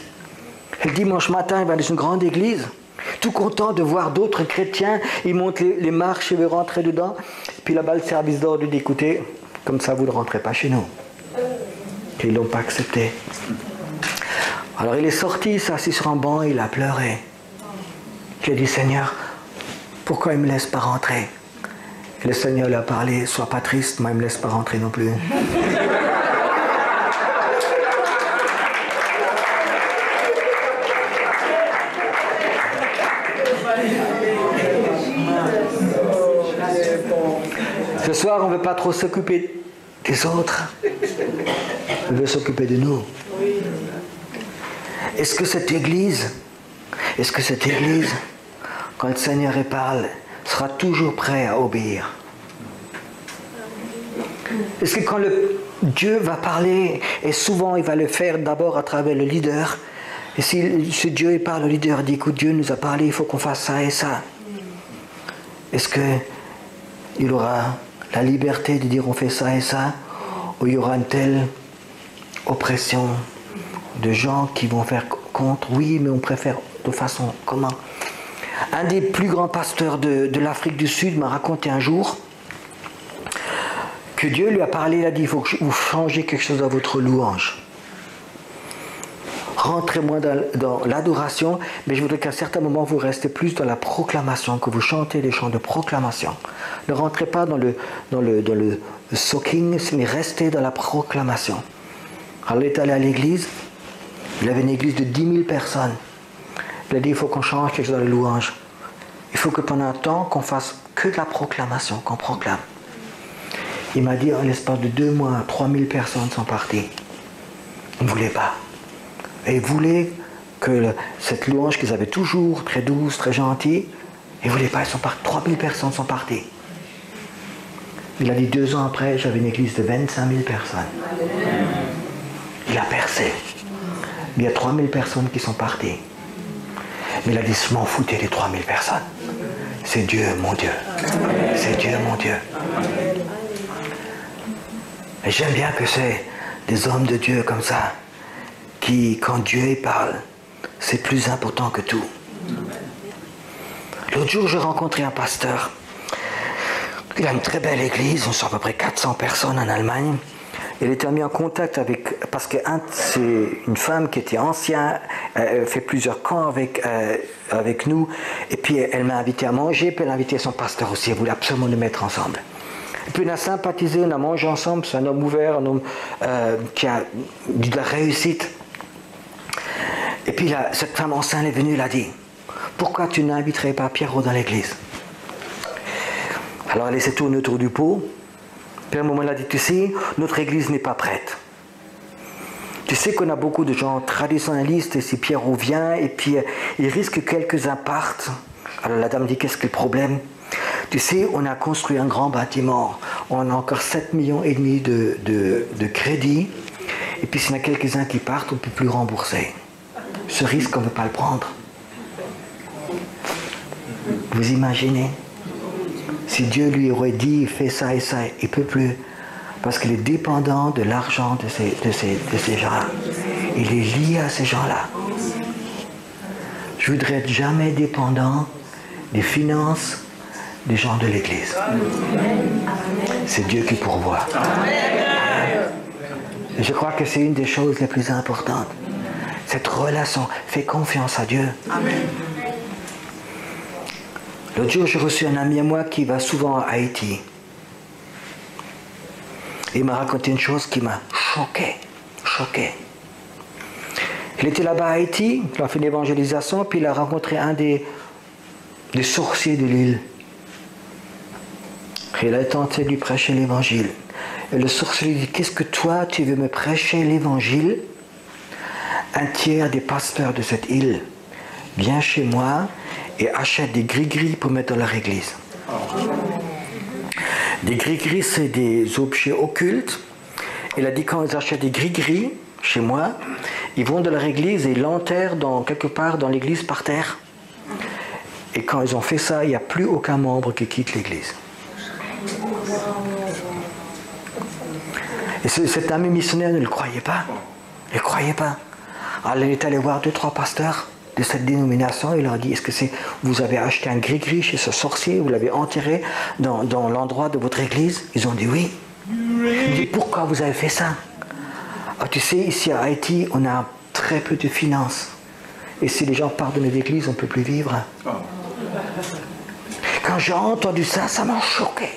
S2: Le dimanche matin, il va dans une grande église, tout content de voir d'autres chrétiens. Il monte les marches et veut rentrer dedans. Puis là-bas, le service d'ordre dit, écoutez, comme ça, vous ne rentrez pas chez nous. Et ils ne l'ont pas accepté. Alors il est sorti, il s'est assis sur un banc et il a pleuré. Il a dit, Seigneur, pourquoi il ne me laisse pas rentrer? Et le Seigneur lui a parlé, sois pas triste, moi il ne me laisse pas rentrer non plus. Ce soir, on ne veut pas trop s'occuper des autres. On veut s'occuper de nous. Est-ce que cette Église, quand le Seigneur parle, sera toujours prêt à obéir? Est-ce que quand Dieu va parler, et souvent il va le faire d'abord à travers le leader, et si Dieu parle, le leader dit, écoute, Dieu nous a parlé, il faut qu'on fasse ça et ça. Est-ce qu'il aura la liberté de dire on fait ça et ça, ou il y aura une telle oppression de gens qui vont faire contre? Oui, mais on préfère de façon comment? Un des plus grands pasteurs de l'Afrique du Sud m'a raconté un jour que Dieu lui a parlé, il a dit, il faut que vous changiez quelque chose dans votre louange. Rentrez moins dans l'adoration, mais je voudrais qu'à certains moments vous restez plus dans la proclamation, que vous chantez des chants de proclamation. Ne rentrez pas dans le soaking, mais restez dans la proclamation. Alors il est allé à l'église, il avait une église de 10 000 personnes. Il a dit, il faut qu'on change quelque chose dans la louange. Il faut que pendant un temps, qu'on fasse que de la proclamation, qu'on proclame. Il m'a dit, en l'espace de 2 mois, 3 000 personnes sont parties. Ils ne voulaient pas. Et ils voulaient que cette louange qu'ils avaient toujours, très douce, très gentille, ils ne voulaient pas, ils sont partis. 3 000 personnes sont parties. Il a dit, 2 ans après, j'avais une église de 25 000 personnes. Il a percé. Il y a 3 000 personnes qui sont parties. Mais il a dit, je m'en foutais des 3 000 personnes. C'est Dieu, mon Dieu. C'est Dieu, mon Dieu. Et j'aime bien que c'est des hommes de Dieu comme ça, qui, quand Dieu parle, c'est plus important que tout. L'autre jour, j'ai rencontré un pasteur. Il a une très belle église, on sont à peu près 400 personnes en Allemagne. Il était mis en contact avec, parce que c'est une femme qui était ancienne, elle fait plusieurs camps avec nous, et puis elle m'a invité à manger, puis elle a invité son pasteur aussi, elle voulait absolument nous mettre ensemble. Et puis on a sympathisé, on a mangé ensemble, c'est un homme ouvert, un homme qui a de la réussite. Et puis là, cette femme enceinte est venue, elle a dit, pourquoi tu n'inviterais pas Pierrot dans l'église? Alors elle s'est tournée autour du pot. Puis à un moment, elle a dit, tu sais, notre église n'est pas prête. Tu sais qu'on a beaucoup de gens traditionnalistes, et si Pierrot vient, et puis il risque que quelques-uns partent. Alors la dame dit, qu'est-ce que le problème? Tu sais, on a construit un grand bâtiment, on a encore 7,5 millions de crédit, et puis s'il y en a quelques-uns qui partent, on ne peut plus rembourser. Ce risque, on ne peut pas le prendre. Vous imaginez? Si Dieu lui aurait dit, fais ça et ça, il ne peut plus. Parce qu'il est dépendant de l'argent de ces gens-là. Il est lié à ces gens-là. Je voudrais être jamais dépendant des finances des gens de l'Église. C'est Dieu qui pourvoit. Et je crois que c'est une des choses les plus importantes. Cette relation, fais confiance à Dieu. Amen. L'autre jour, j'ai reçu un ami à moi qui va souvent à Haïti. Il m'a raconté une chose qui m'a choqué. Il était là-bas à Haïti, il a fait une évangélisation, puis il a rencontré un des sorciers de l'île. Il a tenté de lui prêcher l'évangile. Et le sorcier lui dit, qu'est-ce que toi, tu veux me prêcher l'évangile? Un tiers des pasteurs de cette île vient chez moi et achète des gris-gris pour mettre dans leur église. Des gris-gris, c'est des objets occultes. Il a dit, quand ils achètent des gris-gris chez moi, ils vont dans leur église et ils l'enterrent quelque part dans l'église par terre. Et quand ils ont fait ça, il n'y a plus aucun membre qui quitte l'église. Et cet ami missionnaire ne le croyait pas. Il ne croyait pas. Alors il est allé voir 2-3 pasteurs de cette dénomination, il leur a dit, est-ce que vous avez acheté un gris-gris chez ce sorcier, vous l'avez enterré dans l'endroit de votre église? Ils ont dit oui. Il dit, pourquoi vous avez fait ça? Alors, tu sais, ici à Haïti, on a très peu de finances. Et si les gens partent de notre église, on ne peut plus vivre. Quand j'ai entendu ça, ça m'a choqué.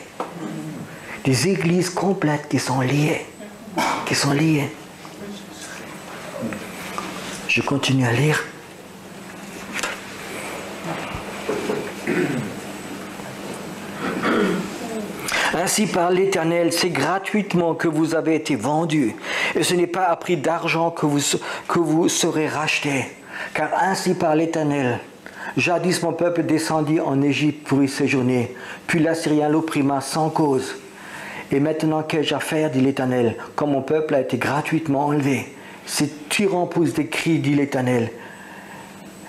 S2: Des églises complètes qui sont liées. Je continue à lire. Ainsi parle l'Éternel, c'est gratuitement que vous avez été vendus, et ce n'est pas à prix d'argent que vous serez rachetés. Car ainsi parle l'Éternel, jadis mon peuple descendit en Égypte pour y séjourner, puis l'Assyrien l'opprima sans cause. Et maintenant qu'ai-je à faire, dit l'Éternel, quand mon peuple a été gratuitement enlevé? Ces tyrans poussent des cris, dit l'Éternel,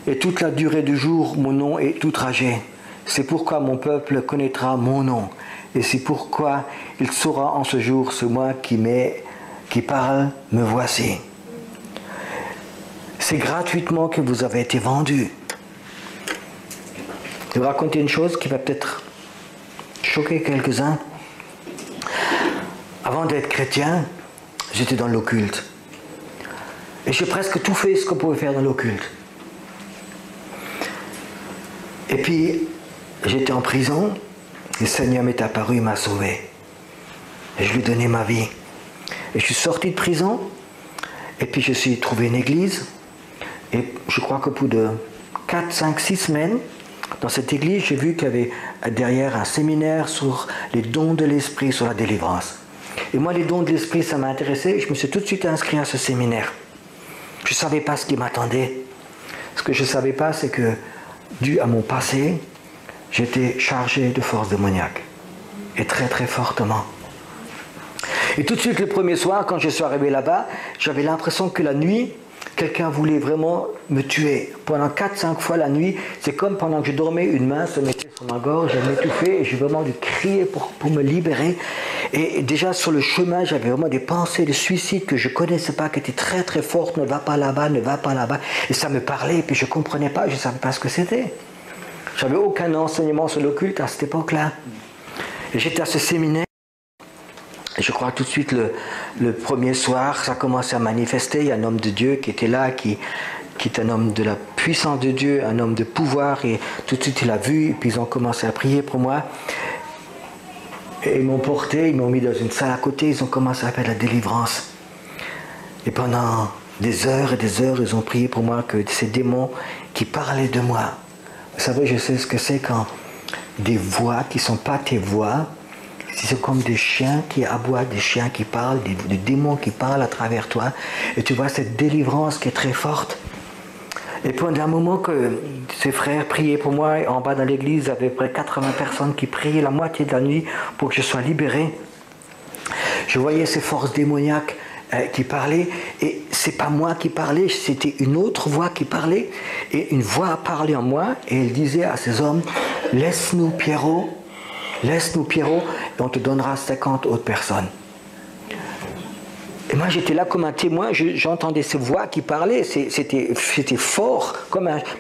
S2: et toute la durée du jour, mon nom est outragé. C'est pourquoi mon peuple connaîtra mon nom, et c'est pourquoi il saura en ce jour, ce moi qui parle, me voici. C'est gratuitement que vous avez été vendus. Je vais vous raconter une chose qui va peut-être choquer quelques-uns. Avant d'être chrétien, j'étais dans l'occulte. Et j'ai presque tout fait ce qu'on pouvait faire dans l'occulte. Et puis, j'étais en prison, le Seigneur m'est apparu, il m'a sauvé. Et je lui ai donné ma vie. Et je suis sorti de prison, et puis je suis trouvé une église, et je crois qu'au bout de 4, 5, 6 semaines, dans cette église, j'ai vu qu'il y avait derrière un séminaire sur les dons de l'esprit, sur la délivrance. Et moi, les dons de l'esprit, ça m'a intéressé, et je me suis tout de suite inscrit à ce séminaire. Je ne savais pas ce qui m'attendait. Ce que je ne savais pas, c'est que, dû à mon passé, j'étais chargé de forces démoniaques. Et très très fortement. Et tout de suite, le premier soir, quand je suis arrivé là-bas, j'avais l'impression que la nuit, quelqu'un voulait vraiment me tuer. Pendant 4-5 fois la nuit, c'est comme pendant que je dormais, une main se mettait sur ma gorge, elle m'étouffait et j'ai vraiment dû crier pour me libérer. Et déjà sur le chemin, j'avais vraiment des pensées de suicide que je ne connaissais pas, qui étaient très très fortes. Ne va pas là-bas, ne va pas là-bas. Et ça me parlait et puis je ne comprenais pas, je ne savais pas ce que c'était. Je n'avais aucun enseignement sur l'occulte à cette époque-là. Et j'étais à ce séminaire. Et je crois tout de suite, le premier soir, ça commençait à manifester. Il y a un homme de Dieu qui était là, qui est un homme de la puissance de Dieu, un homme de pouvoir. Et tout de suite, il a vu, et puis ils ont commencé à prier pour moi. Et ils m'ont porté, ils m'ont mis dans une salle à côté, ils ont commencé à faire la délivrance. Et pendant des heures et des heures, ils ont prié pour moi, que ces démons qui parlaient de moi. Vous savez, je sais ce que c'est quand des voix qui ne sont pas tes voix, c'est comme des chiens qui aboient, des chiens qui parlent, des démons qui parlent à travers toi. Et tu vois cette délivrance qui est très forte. Et pendant un moment que ces frères priaient pour moi, en bas dans l'église, il y avait près 80 personnes qui priaient la moitié de la nuit pour que je sois libéré. Je voyais ces forces démoniaques qui parlaient, et c'est pas moi qui parlais, c'était une autre voix qui parlait, et une voix parlait en moi, et elle disait à ces hommes, laisse-nous Pierrot, et on te donnera 50 autres personnes. Et moi j'étais là comme un témoin, j'entendais ces voix qui parlaient, c'était fort,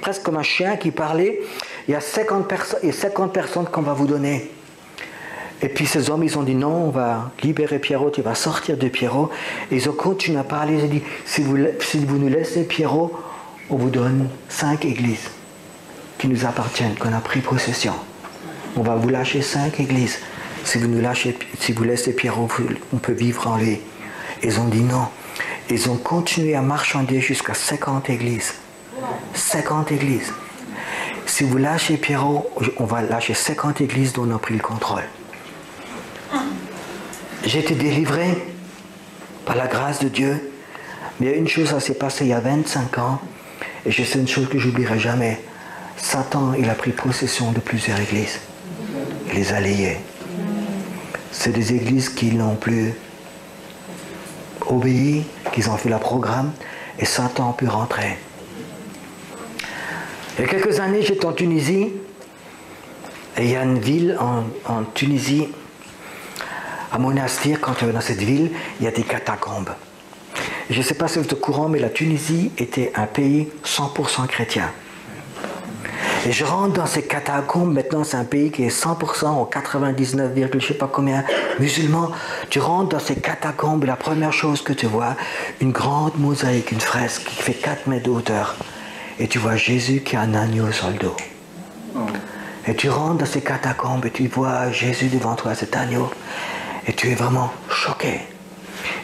S2: presque comme un chien qui parlait. Il y a 50 personnes qu'on va vous donner. Et puis ces hommes, ils ont dit non, on va libérer Pierrot, tu vas sortir de Pierrot. Et ils ont continué à parler, ils ont dit, si vous nous laissez Pierrot, on vous donne 5 églises qui nous appartiennent, qu'on a pris possession. On va vous lâcher 5 églises. Si vous laissez Pierrot, on peut vivre en lui. Ils ont dit non. Ils ont continué à marchander jusqu'à 50 églises. 50 églises. Si vous lâchez Pierrot, on va lâcher 50 églises dont on a pris le contrôle. J'ai été délivré par la grâce de Dieu. Mais il y a une chose, ça s'est passé il y a 25 ans. Et je sais une chose que je n'oublierai jamais. Satan, il a pris possession de plusieurs églises. Il les a liées. C'est des églises qui n'ont plus obéi, qu'ils ont fait leur programme, et Satan a pu rentrer. Il y a quelques années, j'étais en Tunisie, et il y a une ville en Tunisie, à Monastir, quand tu vas dans cette ville, il y a des catacombes. Je ne sais pas si vous êtes au courant, mais la Tunisie était un pays 100% chrétien. Et je rentre dans ces catacombes, maintenant c'est un pays qui est 100% en 99, je ne sais pas combien, musulmans. Tu rentres dans ces catacombes, la première chose que tu vois, une grande mosaïque, une fresque qui fait 4 mètres de hauteur. Et tu vois Jésus qui a un agneau sur le dos. Et tu rentres dans ces catacombes et tu vois Jésus devant toi, cet agneau. Et tu es vraiment choqué.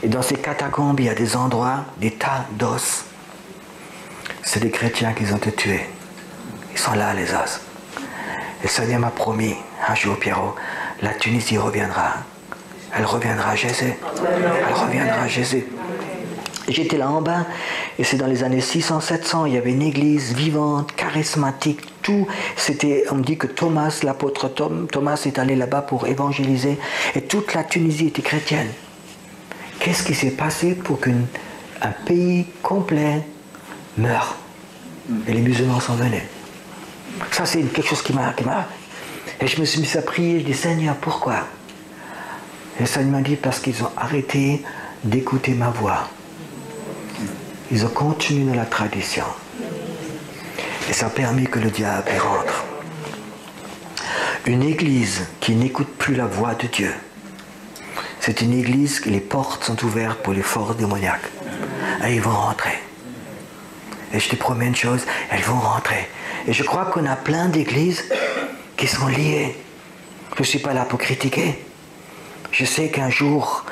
S2: Et dans ces catacombes, il y a des endroits, des tas d'os. C'est des chrétiens qui ont été tués. Ils sont là, les os. Et le Seigneur m'a promis, un jour, Pierrot, la Tunisie reviendra. Elle reviendra à Jésus. Elle reviendra à Jésus. J'étais là en bas, et c'est dans les années 600-700, il y avait une église vivante, charismatique, tout. C'était, on me dit que Thomas, l'apôtre Thomas est allé là-bas pour évangéliser, et toute la Tunisie était chrétienne. Qu'est-ce qui s'est passé pour qu'un pays complet meure? Et les musulmans sont venus. Ça, c'est quelque chose qui m'a... Et je me suis mis à prier, je dis, Seigneur, pourquoi? Et le Seigneur m'a dit, parce qu'ils ont arrêté d'écouter ma voix. Ils ont continué dans la tradition. Et ça a permis que le diable y rentre. Une église qui n'écoute plus la voix de Dieu, c'est une église que les portes sont ouvertes pour les forces démoniaques. Et ils vont rentrer. Et je te promets une chose, elles vont rentrer. Et je crois qu'on a plein d'églises qui sont liées. Je ne suis pas là pour critiquer. Je sais qu'un jour,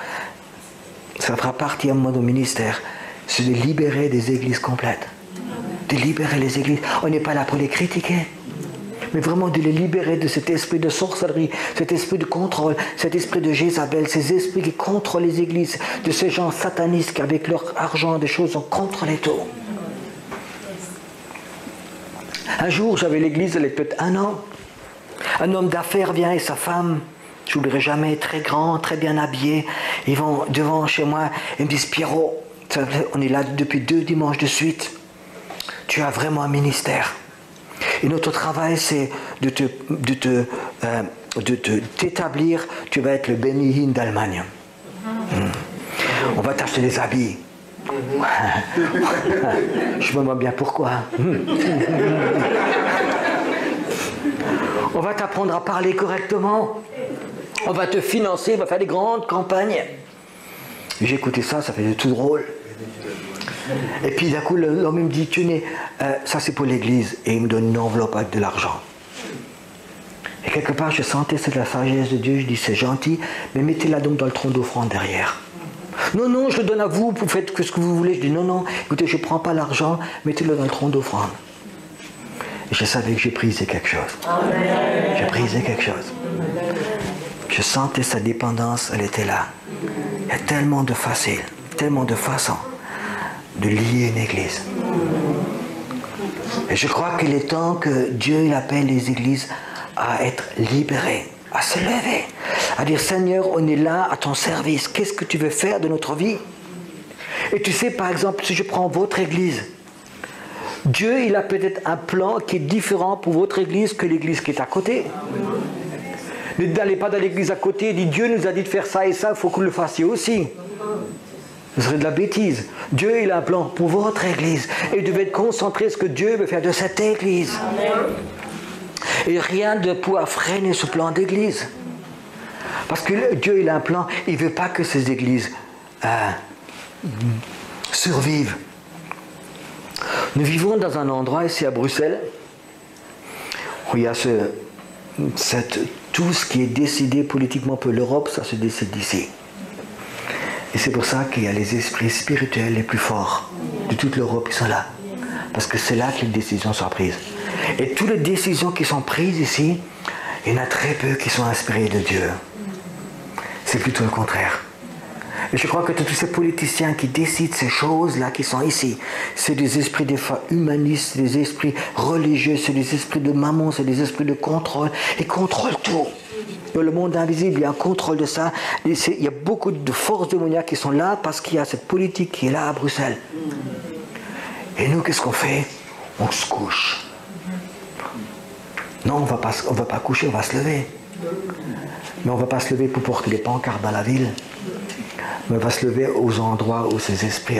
S2: ça fera partie à moi de mon ministère, c'est de libérer des églises complètes. De libérer les églises. On n'est pas là pour les critiquer. Mais vraiment de les libérer de cet esprit de sorcellerie, cet esprit de contrôle, cet esprit de Jézabel, ces esprits qui contrôlent les églises, de ces gens satanistes qui avec leur argent, des choses, ont contrôlé tout. Un jour, j'avais l'église, elle est peut-être 1 an. Un homme d'affaires vient et sa femme, je n'oublierai jamais, très grand, très bien habillé. Ils vont devant chez moi et me disent, Pierrot, on est là depuis 2 dimanches de suite. Tu as vraiment un ministère. Et notre travail, c'est de t'établir. Tu vas être le Benny Hinn d'Allemagne. On va t'acheter des habits. Je me demande bien pourquoi. On va t'apprendre à parler correctement. On va te financer, on va faire des grandes campagnes. J'ai écouté ça, ça faisait tout drôle. Et puis d'un coup, l'homme me dit, tenez, ça c'est pour l'église. Et il me donne une enveloppe avec de l'argent. Et quelque part, je sentais c'est la sagesse de Dieu. Je dis, c'est gentil, mais mettez-la donc dans le tronc d'offrande derrière. Non, non, je le donne à vous, vous faites ce que vous voulez. Je dis, non, non, écoutez, je ne prends pas l'argent, mettez-le dans le tronc d'offrande. Et je savais que j'ai brisé quelque chose. J'ai brisé quelque chose. Je sentais sa dépendance, elle était là. Il y a tellement de façons de lier une église. Et je crois qu'il est temps que Dieu il appelle les églises à être libérées, à se lever, à dire Seigneur, on est là à ton service. Qu'est-ce que tu veux faire de notre vie? Et tu sais, par exemple, si je prends votre église, Dieu, il a peut-être un plan qui est différent pour votre église que l'église qui est à côté. Ne n'allez pas dans l'église à côté et dites Dieu nous a dit de faire ça et ça, il faut que vous le fassiez aussi. Ce serait de la bêtise. Dieu, il a un plan pour votre église. Et vous devez être concentré sur ce que Dieu veut faire de cette église. Et rien ne pourra freiner ce plan d'église. Parce que Dieu, il a un plan, il ne veut pas que ces églises survivent. Nous vivons dans un endroit ici à Bruxelles où il y a tout ce qui est décidé politiquement pour l'Europe, ça se décide d'ici. Et c'est pour ça qu'il y a les esprits spirituels les plus forts de toute l'Europe qui sont là. Parce que c'est là que les décisions sont prises. Et toutes les décisions qui sont prises ici, il y en a très peu qui sont inspirées de Dieu. C'est plutôt le contraire. Et je crois que tous ces politiciens qui décident ces choses-là qui sont ici, c'est des esprits des fois humanistes, c'est des esprits religieux, c'est des esprits de mammon, c'est des esprits de contrôle. Ils contrôlent tout. Dans le monde invisible, il y a un contrôle de ça. Il y a beaucoup de forces démoniaques qui sont là parce qu'il y a cette politique qui est là à Bruxelles. Et nous, qu'est-ce qu'on fait? On se couche. Non, on va pas coucher, on va se lever. Mais on ne va pas se lever pour porter des pancartes dans la ville. Mais on va se lever aux endroits où ces esprits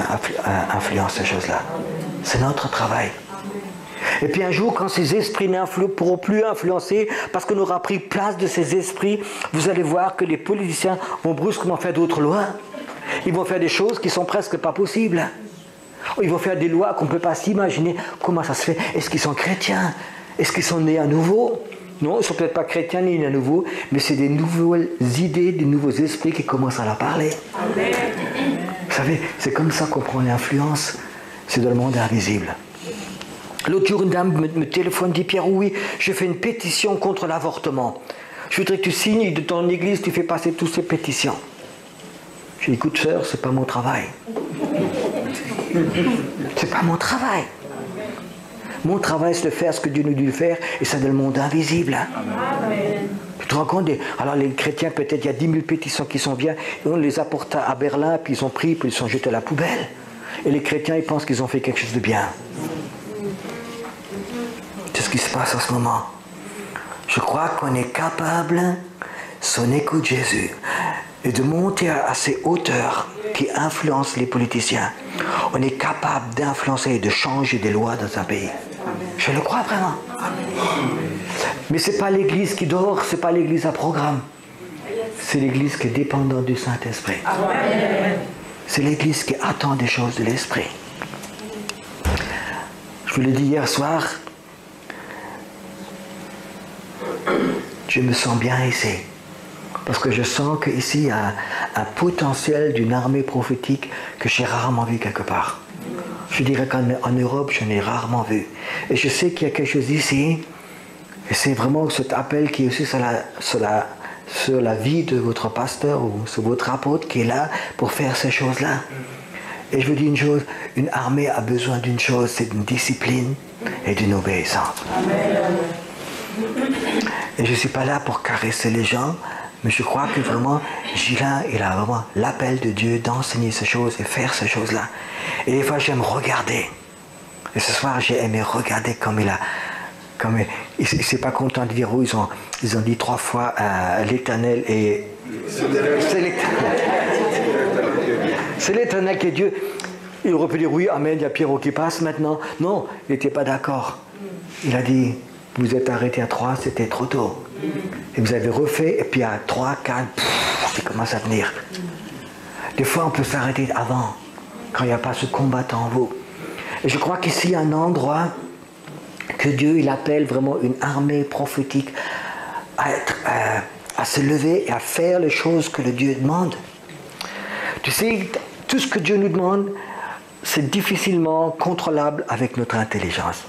S2: influencent ces choses-là. C'est notre travail. Et puis un jour, quand ces esprits ne pourront plus influencer, parce qu'on aura pris place de ces esprits, vous allez voir que les politiciens vont brusquement faire d'autres lois. Ils vont faire des choses qui sont presque pas possibles. Ils vont faire des lois qu'on ne peut pas s'imaginer. Comment ça se fait? Est-ce qu'ils sont chrétiens? Est-ce qu'ils sont nés à nouveau? Non, ils ne sont peut-être pas chrétiens nés à nouveau, mais c'est des nouvelles idées, des nouveaux esprits qui commencent à leur parler. Amen. Vous savez, c'est comme ça qu'on prend l'influence. C'est dans le monde invisible. L'autre jour, une dame me téléphone, dit Pierre, oui, je fais une pétition contre l'avortement. Je voudrais que tu signes de ton église, tu fais passer toutes ces pétitions. Je dis, écoute, sœur, c'est pas mon travail. C'est pas mon travail. Mon travail, c'est de faire ce que Dieu nous dit de faire, et c'est dans le monde invisible. Hein. Amen. Tu te rends compte alors les chrétiens, peut-être, il y a 10 000 pétitions qui sont bien, et on les apporte à Berlin, puis ils ont pris, puis ils sont jetés à la poubelle. Et les chrétiens, ils pensent qu'ils ont fait quelque chose de bien. C'est ce qui se passe en ce moment. Je crois qu'on est capable, si on écoute Jésus, et de monter à ces hauteurs qui influencent les politiciens. On est capable d'influencer et de changer des lois dans un pays. Je le crois vraiment. Mais ce n'est pas l'église qui dort, ce n'est pas l'église à programme. C'est l'église qui est dépendante du Saint-Esprit. C'est l'église qui attend des choses de l'Esprit. Je vous l'ai dit hier soir, je me sens bien ici. Parce que je sens qu'ici, il y a un potentiel d'une armée prophétique que j'ai rarement vu quelque part. Je dirais qu'en Europe, je n'ai rarement vu. Et je sais qu'il y a quelque chose ici, et c'est vraiment cet appel qui est aussi sur la vie de votre pasteur ou sur votre apôtre qui est là pour faire ces choses-là. Et je vous dis une chose, une armée a besoin d'une chose, c'est d'une discipline et d'une obéissance. Amen. Et je ne suis pas là pour caresser les gens, mais je crois que vraiment, Gilin, il a vraiment l'appel de Dieu d'enseigner ces choses et faire ces choses-là. Et des fois, j'aime regarder. Et ce soir, j'ai aimé regarder comme il a... il ne s'est pas content de dire où ils ont dit 3 fois l'Éternel et... C'est l'Éternel. C'est l'Éternel qui est Dieu. Il aurait pu dire oui, amen, il y a Pierrot qui passe maintenant. Non, il n'était pas d'accord. Il a dit, vous êtes arrêté à 3, c'était trop tôt. Et vous avez refait, et puis à 3, 4, ça commence à venir. Des fois, on peut s'arrêter avant, quand il n'y a pas ce combattant en vous. Et je crois qu'ici, il y a un endroit que Dieu, il appelle vraiment une armée prophétique à se lever et à faire les choses que le Dieu demande. Tu sais, tout ce que Dieu nous demande, c'est difficilement contrôlable avec notre intelligence.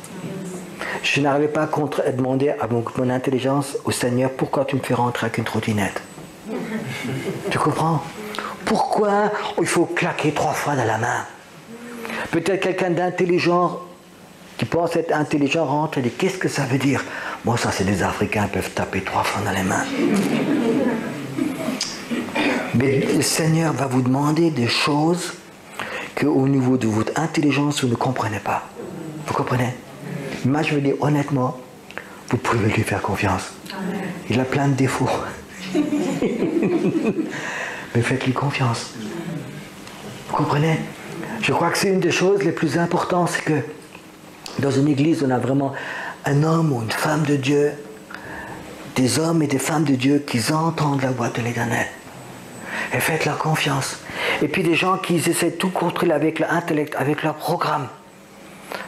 S2: Je n'arrivais pas à demander à mon intelligence au Seigneur, pourquoi tu me fais rentrer avec une trottinette? Tu comprends? Pourquoi il faut claquer 3 fois dans la main? Peut-être quelqu'un d'intelligent, qui pense être intelligent, rentre et dit, qu'est-ce que ça veut dire? Moi, ça, c'est des Africains, peuvent taper 3 fois dans les mains. Mais le Seigneur va vous demander des choses qu'au niveau de votre intelligence, vous ne comprenez pas. Vous comprenez? Moi, je veux dire honnêtement, vous pouvez lui faire confiance. Amen. Il a plein de défauts. Mais faites-lui confiance. Vous comprenez? Je crois que c'est une des choses les plus importantes, c'est que dans une église, on a vraiment un homme ou une femme de Dieu, des hommes et des femmes de Dieu qui entendent la voix de l'Éternel. Et faites-leur confiance. Et puis des gens qui essaient de tout contrôler avec l'intellect, avec leur programme.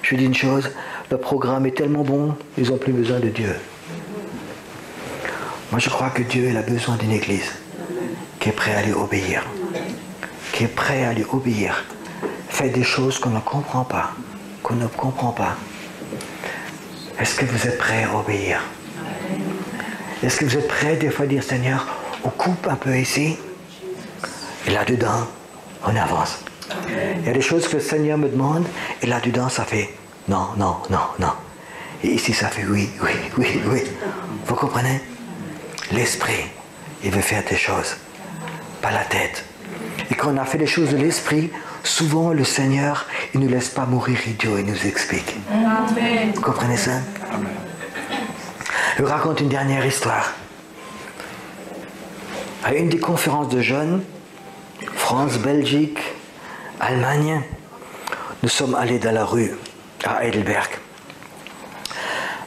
S2: Je vous dis une chose, le programme est tellement bon, ils n'ont plus besoin de Dieu. Moi, je crois que Dieu il a besoin d'une église qui est prête à lui obéir. Qui est prête à lui obéir. Fait des choses qu'on ne comprend pas. Qu'on ne comprend pas. Est-ce que vous êtes prêts à obéir? Est-ce que vous êtes prêts des fois à dire, Seigneur, on coupe un peu ici, et là-dedans, on avance. Il y a des choses que le Seigneur me demande, et là-dedans, ça fait non, non, non, non. Et ici, ça fait oui, oui, oui, oui. Vous comprenez? L'esprit, il veut faire des choses, pas la tête. Et quand on a fait les choses de l'esprit, souvent le Seigneur, il ne nous laisse pas mourir idiot, il nous explique. Amen. Vous comprenez ça? Amen. Je vous raconte une dernière histoire. À une des conférences de jeunes, France, Belgique, Allemagne, nous sommes allés dans la rue à Heidelberg.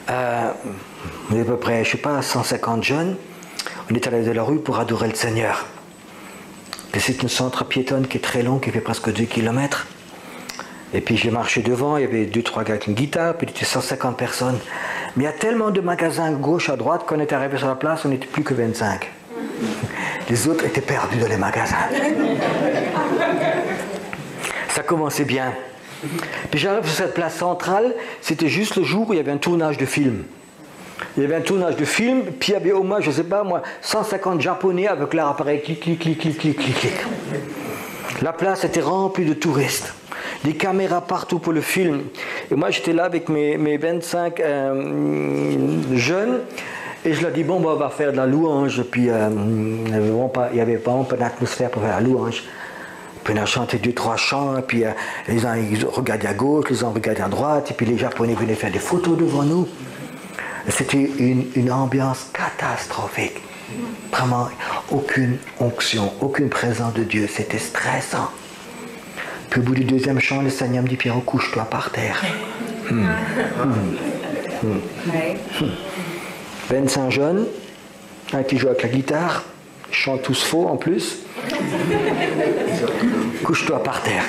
S2: On est à peu près, je ne sais pas, 150 jeunes. On est allés dans la rue pour adorer le Seigneur. C'est une centre piétonne qui est très long, qui fait presque 2 km. Et puis j'ai marché devant, il y avait 2-3 gars avec une guitare, puis il y avait 150 personnes. Mais il y a tellement de magasins gauche à droite qu'on est arrivé sur la place, on n'était plus que 25. Les autres étaient perdus dans les magasins. Ça commençait bien. Puis j'arrive sur cette place centrale, c'était juste le jour où il y avait un tournage de film. Il y avait un tournage de film, puis il y avait au moins, je ne sais pas moi, 150 Japonais avec leur appareil clic, clic, clic, clic, clic, clic, clic. La place était remplie de touristes. Des caméras partout pour le film. Et moi, j'étais là avec mes 25 jeunes. Et je leur dis, bon, on va faire de la louange. Et puis, il n'y avait vraiment pas d'atmosphère pour faire la louange. Puis on a chanté 2-3 chants. Et puis, les uns ils regardaient à gauche, les uns regardaient à droite. Et puis, les Japonais venaient faire des photos devant nous. C'était une ambiance catastrophique. Vraiment, aucune onction, aucune présence de Dieu. C'était stressant. Puis au bout du deuxième chant, le Seigneur me dit, Pierrot, couche-toi par terre. 25 jeunes, un qui joue avec la guitare, ils chantent tous faux en plus. Couche-toi par terre.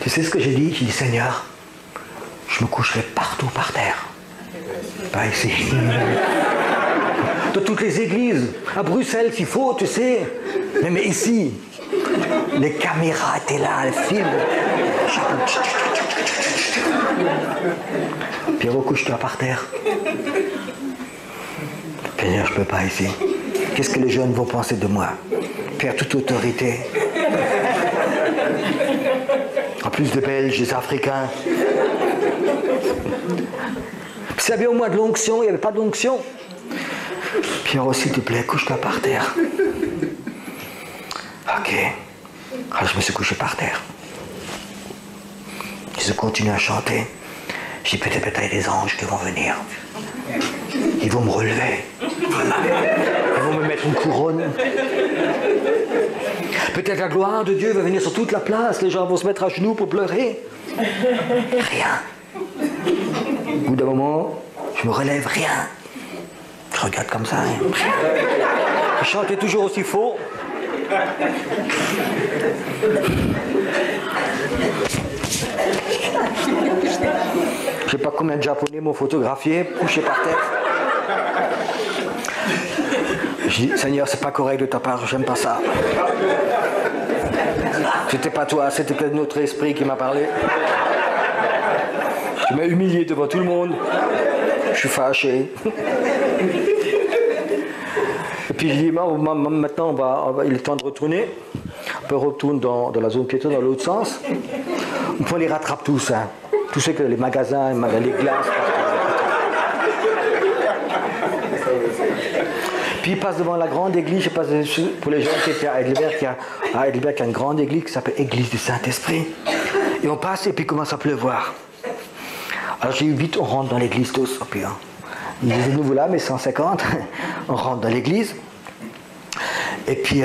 S2: Tu sais ce que j'ai dit? J'ai dit, Seigneur, je me coucherai partout par terre. Pas ici. Dans toutes les églises, à Bruxelles s'il faut, tu sais. Mais ici, les caméras étaient là, le film. Pierrot, couche-toi par terre. Seigneur, je ne peux pas ici. Qu'est-ce que les jeunes vont penser de moi? Père, toute autorité. En plus de Belges, des Africains. Puis s'il y avait au moins de l'onction, il n'y avait pas d'onction. Pierrot, s'il te plaît, couche-toi par terre. Ok. Alors je me suis couché par terre. Je continue à chanter. J'ai dit peut-être il y a des anges qui vont venir. Ils vont me relever. Ils vont me mettre une couronne. Peut-être la gloire de Dieu va venir sur toute la place. Les gens vont se mettre à genoux pour pleurer. Rien. Au bout d'un moment, je me relève, rien. Je regarde comme ça. Rien. Je chantais toujours aussi faux. Je sais pas combien de Japonais m'ont photographié, couché par terre. Je dis, Seigneur, c'est pas correct de ta part, j'aime pas ça. C'était pas toi, c'était que notre esprit qui m'a parlé. Tu m'as humilié devant tout le monde. Je suis fâché. Et puis je dis, maintenant, il est temps de retourner. On retourne dans la zone piétonne, dans l'autre sens. On les rattrape tous. Hein. Tous ceux que les magasins, les glaces. Puis il passe devant la grande église. Je passe pour les gens qui étaient à Heidelberg. À Heidelberg, il y a une grande église qui s'appelle Église du Saint-Esprit. Et on passe et puis il commence à pleuvoir. Alors j'ai eu vite, on rentre dans l'église tous. Et puis, hein, ils disaient, nous voilà, mais 150. On rentre dans l'église. Et puis,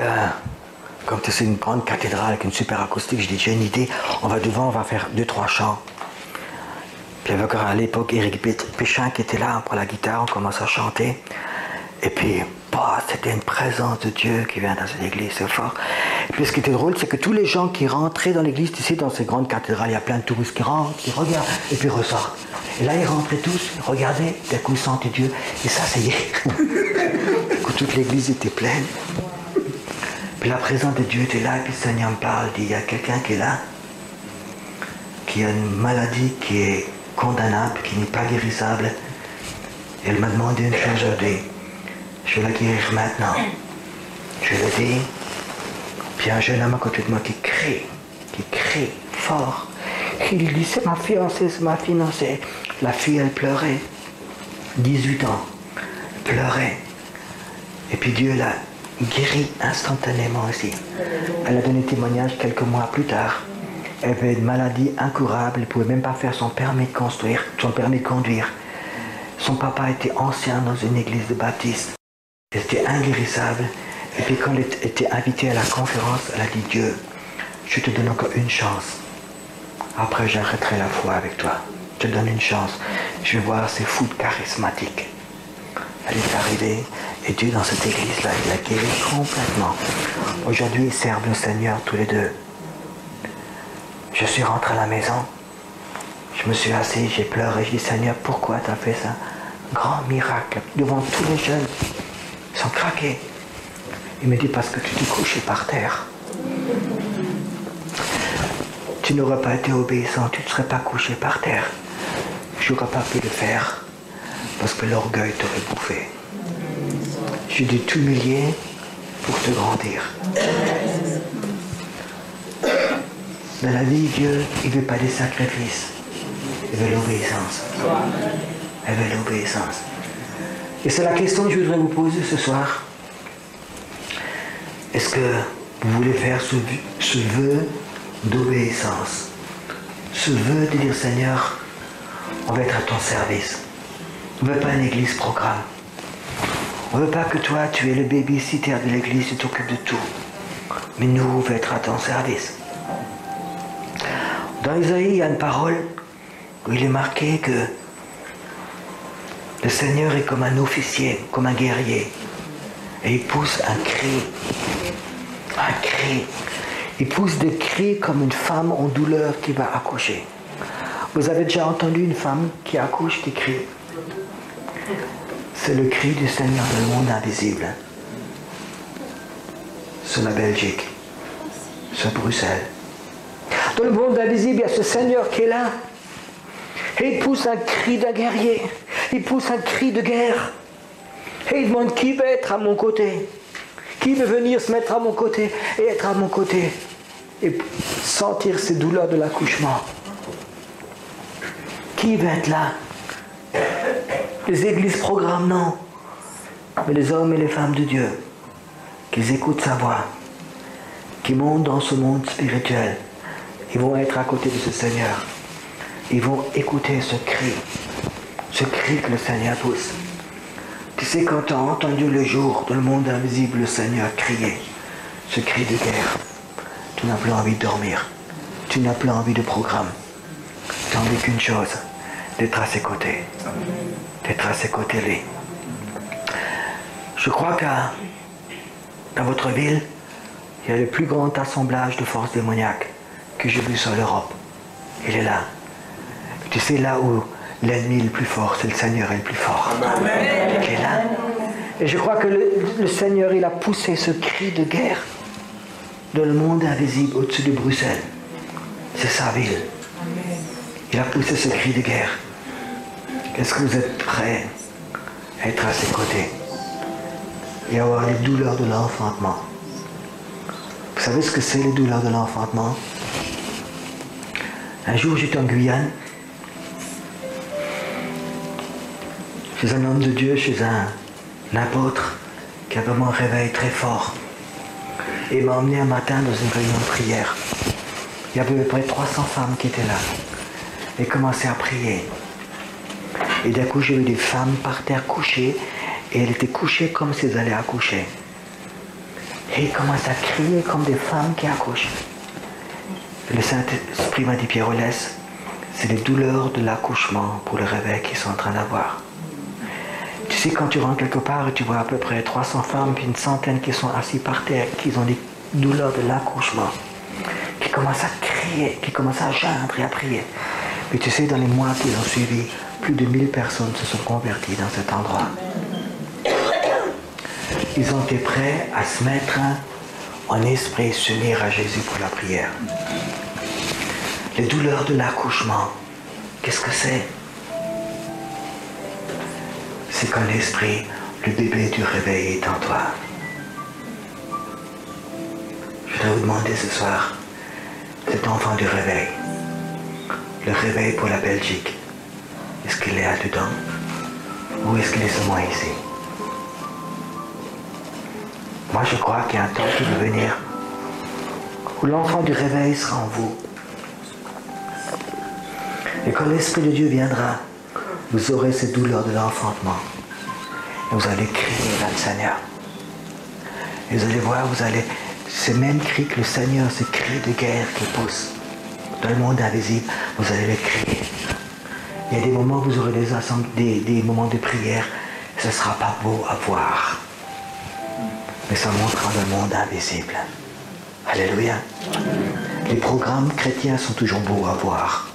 S2: comme c'est une grande cathédrale avec une super acoustique, je dis, j'ai une idée, on va devant, on va faire 2-3 chants. Puis il y avait encore à l'époque Éric Péchin qui était là pour la guitare, on commence à chanter. Et puis, c'était une présence de Dieu qui vient dans cette église, c'est fort. Et puis ce qui était drôle, c'est que tous les gens qui rentraient dans l'église, ici dans ces grandes cathédrales, il y a plein de touristes qui rentrent, qui regardent, et puis ressortent. Et là, ils rentraient tous, ils regardaient, d'un coup ils sentaient Dieu, et ça y est. Toute l'église était pleine. Puis la présence de Dieu était là, et puis le Seigneur me parle, dit, il y a quelqu'un qui est là, qui a une maladie qui est condamnable, qui n'est pas guérissable. Et elle m'a demandé une chose aujourd'hui. Je vais la guérir maintenant. Je lui ai dit, puis un jeune homme à côté de moi qui crie fort. Il dit, c'est ma fiancée, c'est ma fiancée. La fille, elle pleurait. 18 ans. Elle pleurait. Et puis Dieu l'a guérie instantanément aussi. Elle a donné témoignage quelques mois plus tard. Elle avait une maladie incurable, elle ne pouvait même pas faire son permis de conduire. Son papa était ancien dans une église de baptiste. C'était inguérissable. Et puis quand elle était invitée à la conférence, elle a dit, Dieu, je te donne encore une chance. Après, j'arrêterai la foi avec toi. Je te donne une chance. Je vais voir ces fous charismatiques. Elle est arrivée, et Dieu dans cette église-là, il l'a guéri complètement. Aujourd'hui, ils servent le Seigneur tous les deux. Je suis rentré à la maison, je me suis assis, j'ai pleuré, j'ai dit, Seigneur, pourquoi tu as fait ça? Grand miracle, devant tous les jeunes, ils sont craqués. Il me dit, parce que tu t'es couché par terre. Tu n'aurais pas été obéissant, tu ne serais pas couché par terre. tu n'auras pas pu le faire parce que l'orgueil t'aurait bouffé. J'ai dû t'humilier pour te grandir. Dans la vie, Dieu, il ne veut pas des sacrifices. Il veut l'obéissance. Il veut l'obéissance. Et c'est la question que je voudrais vous poser ce soir. Est-ce que vous voulez faire ce vœu d'obéissance? Ce vœu de dire, Seigneur, on va être à ton service. On ne veut pas une église programme. On ne veut pas que toi, tu es le baby-sitter de l'église, tu t'occupes de tout. Mais nous, on veut être à ton service. Dans Isaïe, il y a une parole où il est marqué que le Seigneur est comme un officier, comme un guerrier. Et il pousse un cri. Un cri. Il pousse des cris comme une femme en douleur qui va accoucher. Vous avez déjà entendu une femme qui accouche qui crie? C'est le cri du Seigneur dans le monde invisible. Sur la Belgique. Sur Bruxelles. Dans le monde invisible, il y a ce Seigneur qui est là. Et il pousse un cri d'un guerrier. Il pousse un cri de guerre. Et il demande qui va être à mon côté. Qui veut venir se mettre à mon côté et être à mon côté. Et sentir ces douleurs de l'accouchement. Qui va être là? Les églises programment, non. Mais les hommes et les femmes de Dieu, qu'ils écoutent sa voix, qui montent dans ce monde spirituel, ils vont être à côté de ce Seigneur. Ils vont écouter ce cri que le Seigneur pousse. Tu sais, quand tu as entendu le jour dans le monde invisible, le Seigneur crier, ce cri de guerre, tu n'as plus envie de dormir. Tu n'as plus envie de programme. Tu n'as envie qu'une chose, d'être à ses côtés. D'être à ses côtés, lui. Je crois que dans votre ville, il y a le plus grand assemblage de forces démoniaques que j'ai vu sur l'Europe. Il est là. Tu sais, là où l'ennemi est le plus fort, c'est le Seigneur est le plus fort. Amen. Il est là. Et je crois que le Seigneur, il a poussé ce cri de guerre dans le monde invisible au-dessus de Bruxelles. C'est sa ville. Il a poussé ce cri de guerre. Est-ce que vous êtes prêts à être à ses côtés et avoir les douleurs de l'enfantement? Vous savez ce que c'est les douleurs de l'enfantement? Un jour, j'étais en Guyane, chez un homme de Dieu, chez un apôtre qui a vraiment un réveil très fort. Et il m'a emmené un matin dans une réunion de prière. Il y avait à peu près 300 femmes qui étaient là et commençaient à prier. Et d'un coup, j'ai vu des femmes par terre couchées, et elles étaient couchées comme si elles allaient accoucher. Et ils commencent à crier comme des femmes qui accouchent. Le Saint-Esprit m'a dit, Pierre Olès, c'est les douleurs de l'accouchement pour le réveil qu'ils sont en train d'avoir. Tu sais, quand tu rentres quelque part et tu vois à peu près 300 femmes, puis une centaine qui sont assises par terre, qui ont des douleurs de l'accouchement, qui commencent à crier, qui commencent à geindre et à prier. Mais tu sais, dans les mois qui ont suivi, plus de 1000 personnes se sont converties dans cet endroit. Ils ont été prêts à se mettre en esprit, s'unir à Jésus pour la prière. Les douleurs de l'accouchement, qu'est-ce que c'est? C'est quand l'esprit, le bébé du réveil est en toi. Je voudrais vous demander ce soir, cet enfant du réveil, le réveil pour la Belgique, est-ce qu'il est là-dedans? Ou est-ce qu'il est seulement ici? Moi, je crois qu'il y a un temps qui va venir où l'enfant du réveil sera en vous. Et quand l'Esprit de Dieu viendra, vous aurez ces douleurs de l'enfantement. Et vous allez crier vers le Seigneur. Et vous allez voir, vous allez, ces mêmes cris que le Seigneur, ces cris de guerre qui poussent dans le monde invisible, vous allez les crier. Il y a des moments où vous aurez des moments de prière, ce ne sera pas beau à voir. Mais ça montrera le monde invisible. Alléluia. Les programmes chrétiens sont toujours beaux à voir.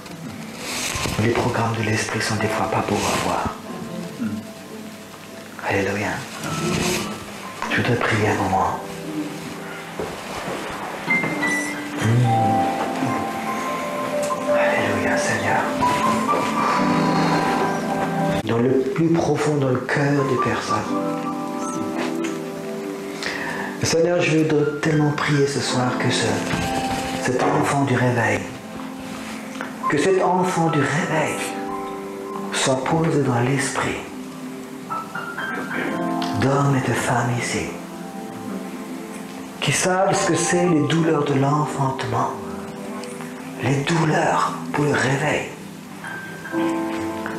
S2: Les programmes de l'esprit sont des fois pas beaux à voir. Alléluia. Je voudrais prier un moment. Alléluia, Seigneur. dans le plus profond, dans le cœur des personnes. Seigneur, je voudrais tellement prier ce soir que cet enfant du réveil, que cet enfant du réveil soit posé dans l'esprit d'hommes et de femmes ici, qui savent ce que c'est les douleurs de l'enfantement, les douleurs pour le réveil.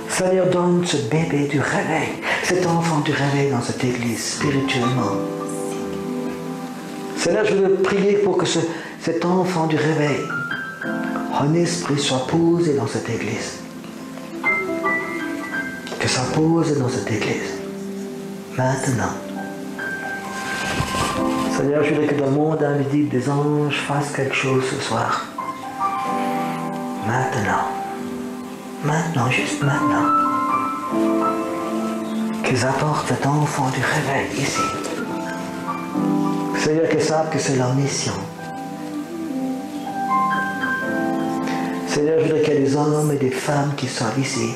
S2: Seigneur, donne ce bébé du réveil, cet enfant du réveil dans cette église spirituellement. Seigneur, je veux prier pour que cet enfant du réveil, en esprit, soit posé dans cette église. Que ça pose dans cette église. Maintenant. Seigneur, je voudrais que dans le monde invisible, des anges fassent quelque chose ce soir. Maintenant. Maintenant, juste maintenant. Qu'ils apportent cet enfant du réveil ici. Seigneur, qu'ils savent que c'est leur mission. Seigneur, je voudrais qu'il y ait des hommes et des femmes qui sont ici,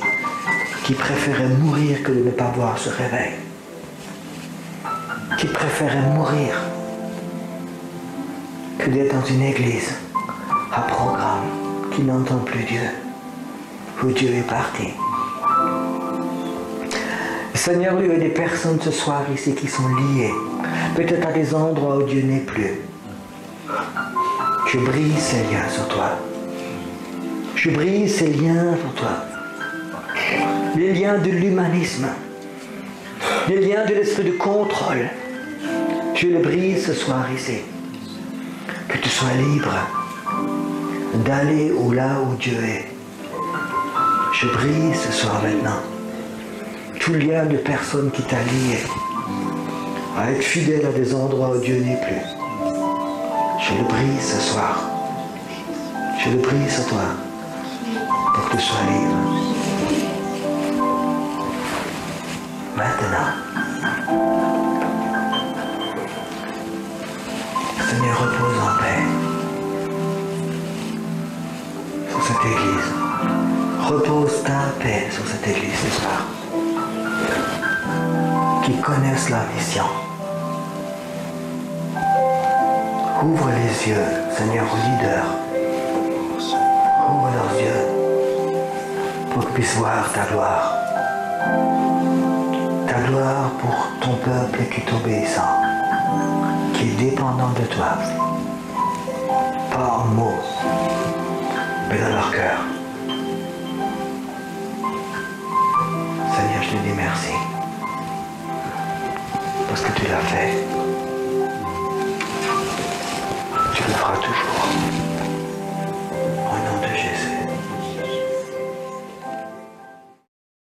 S2: qui préféraient mourir que de ne pas voir ce réveil. Qui préféraient mourir que d'être dans une église à programme qui n'entend plus Dieu, où Dieu est parti. Seigneur, il y a des personnes ce soir ici qui sont liées, peut-être à des endroits où Dieu n'est plus. Je brise ces liens sur toi. Je brise ces liens pour toi. Les liens de l'humanisme, les liens de l'esprit de contrôle. Je les brise ce soir ici. Que tu sois libre d'aller là où Dieu est. Je brise ce soir maintenant tout lien de personnes qui t'a lié à être fidèle à des endroits où Dieu n'est plus. Je le brise ce soir. Je le brise sur toi pour que tu sois libre. Maintenant, Seigneur, repose en paix sur cette église. Repose ta paix sur cette église ce soir. Qui connaissent la mission. Ouvre les yeux, Seigneur, aux leaders. Ouvre leurs yeux pour qu'ils puissent voir ta gloire. Ta gloire pour ton peuple qui est obéissant, qui est dépendant de toi. Pas en mots, mais dans leur cœur. Seigneur, je te dis merci. Parce que tu l'as fait. Tu le feras toujours.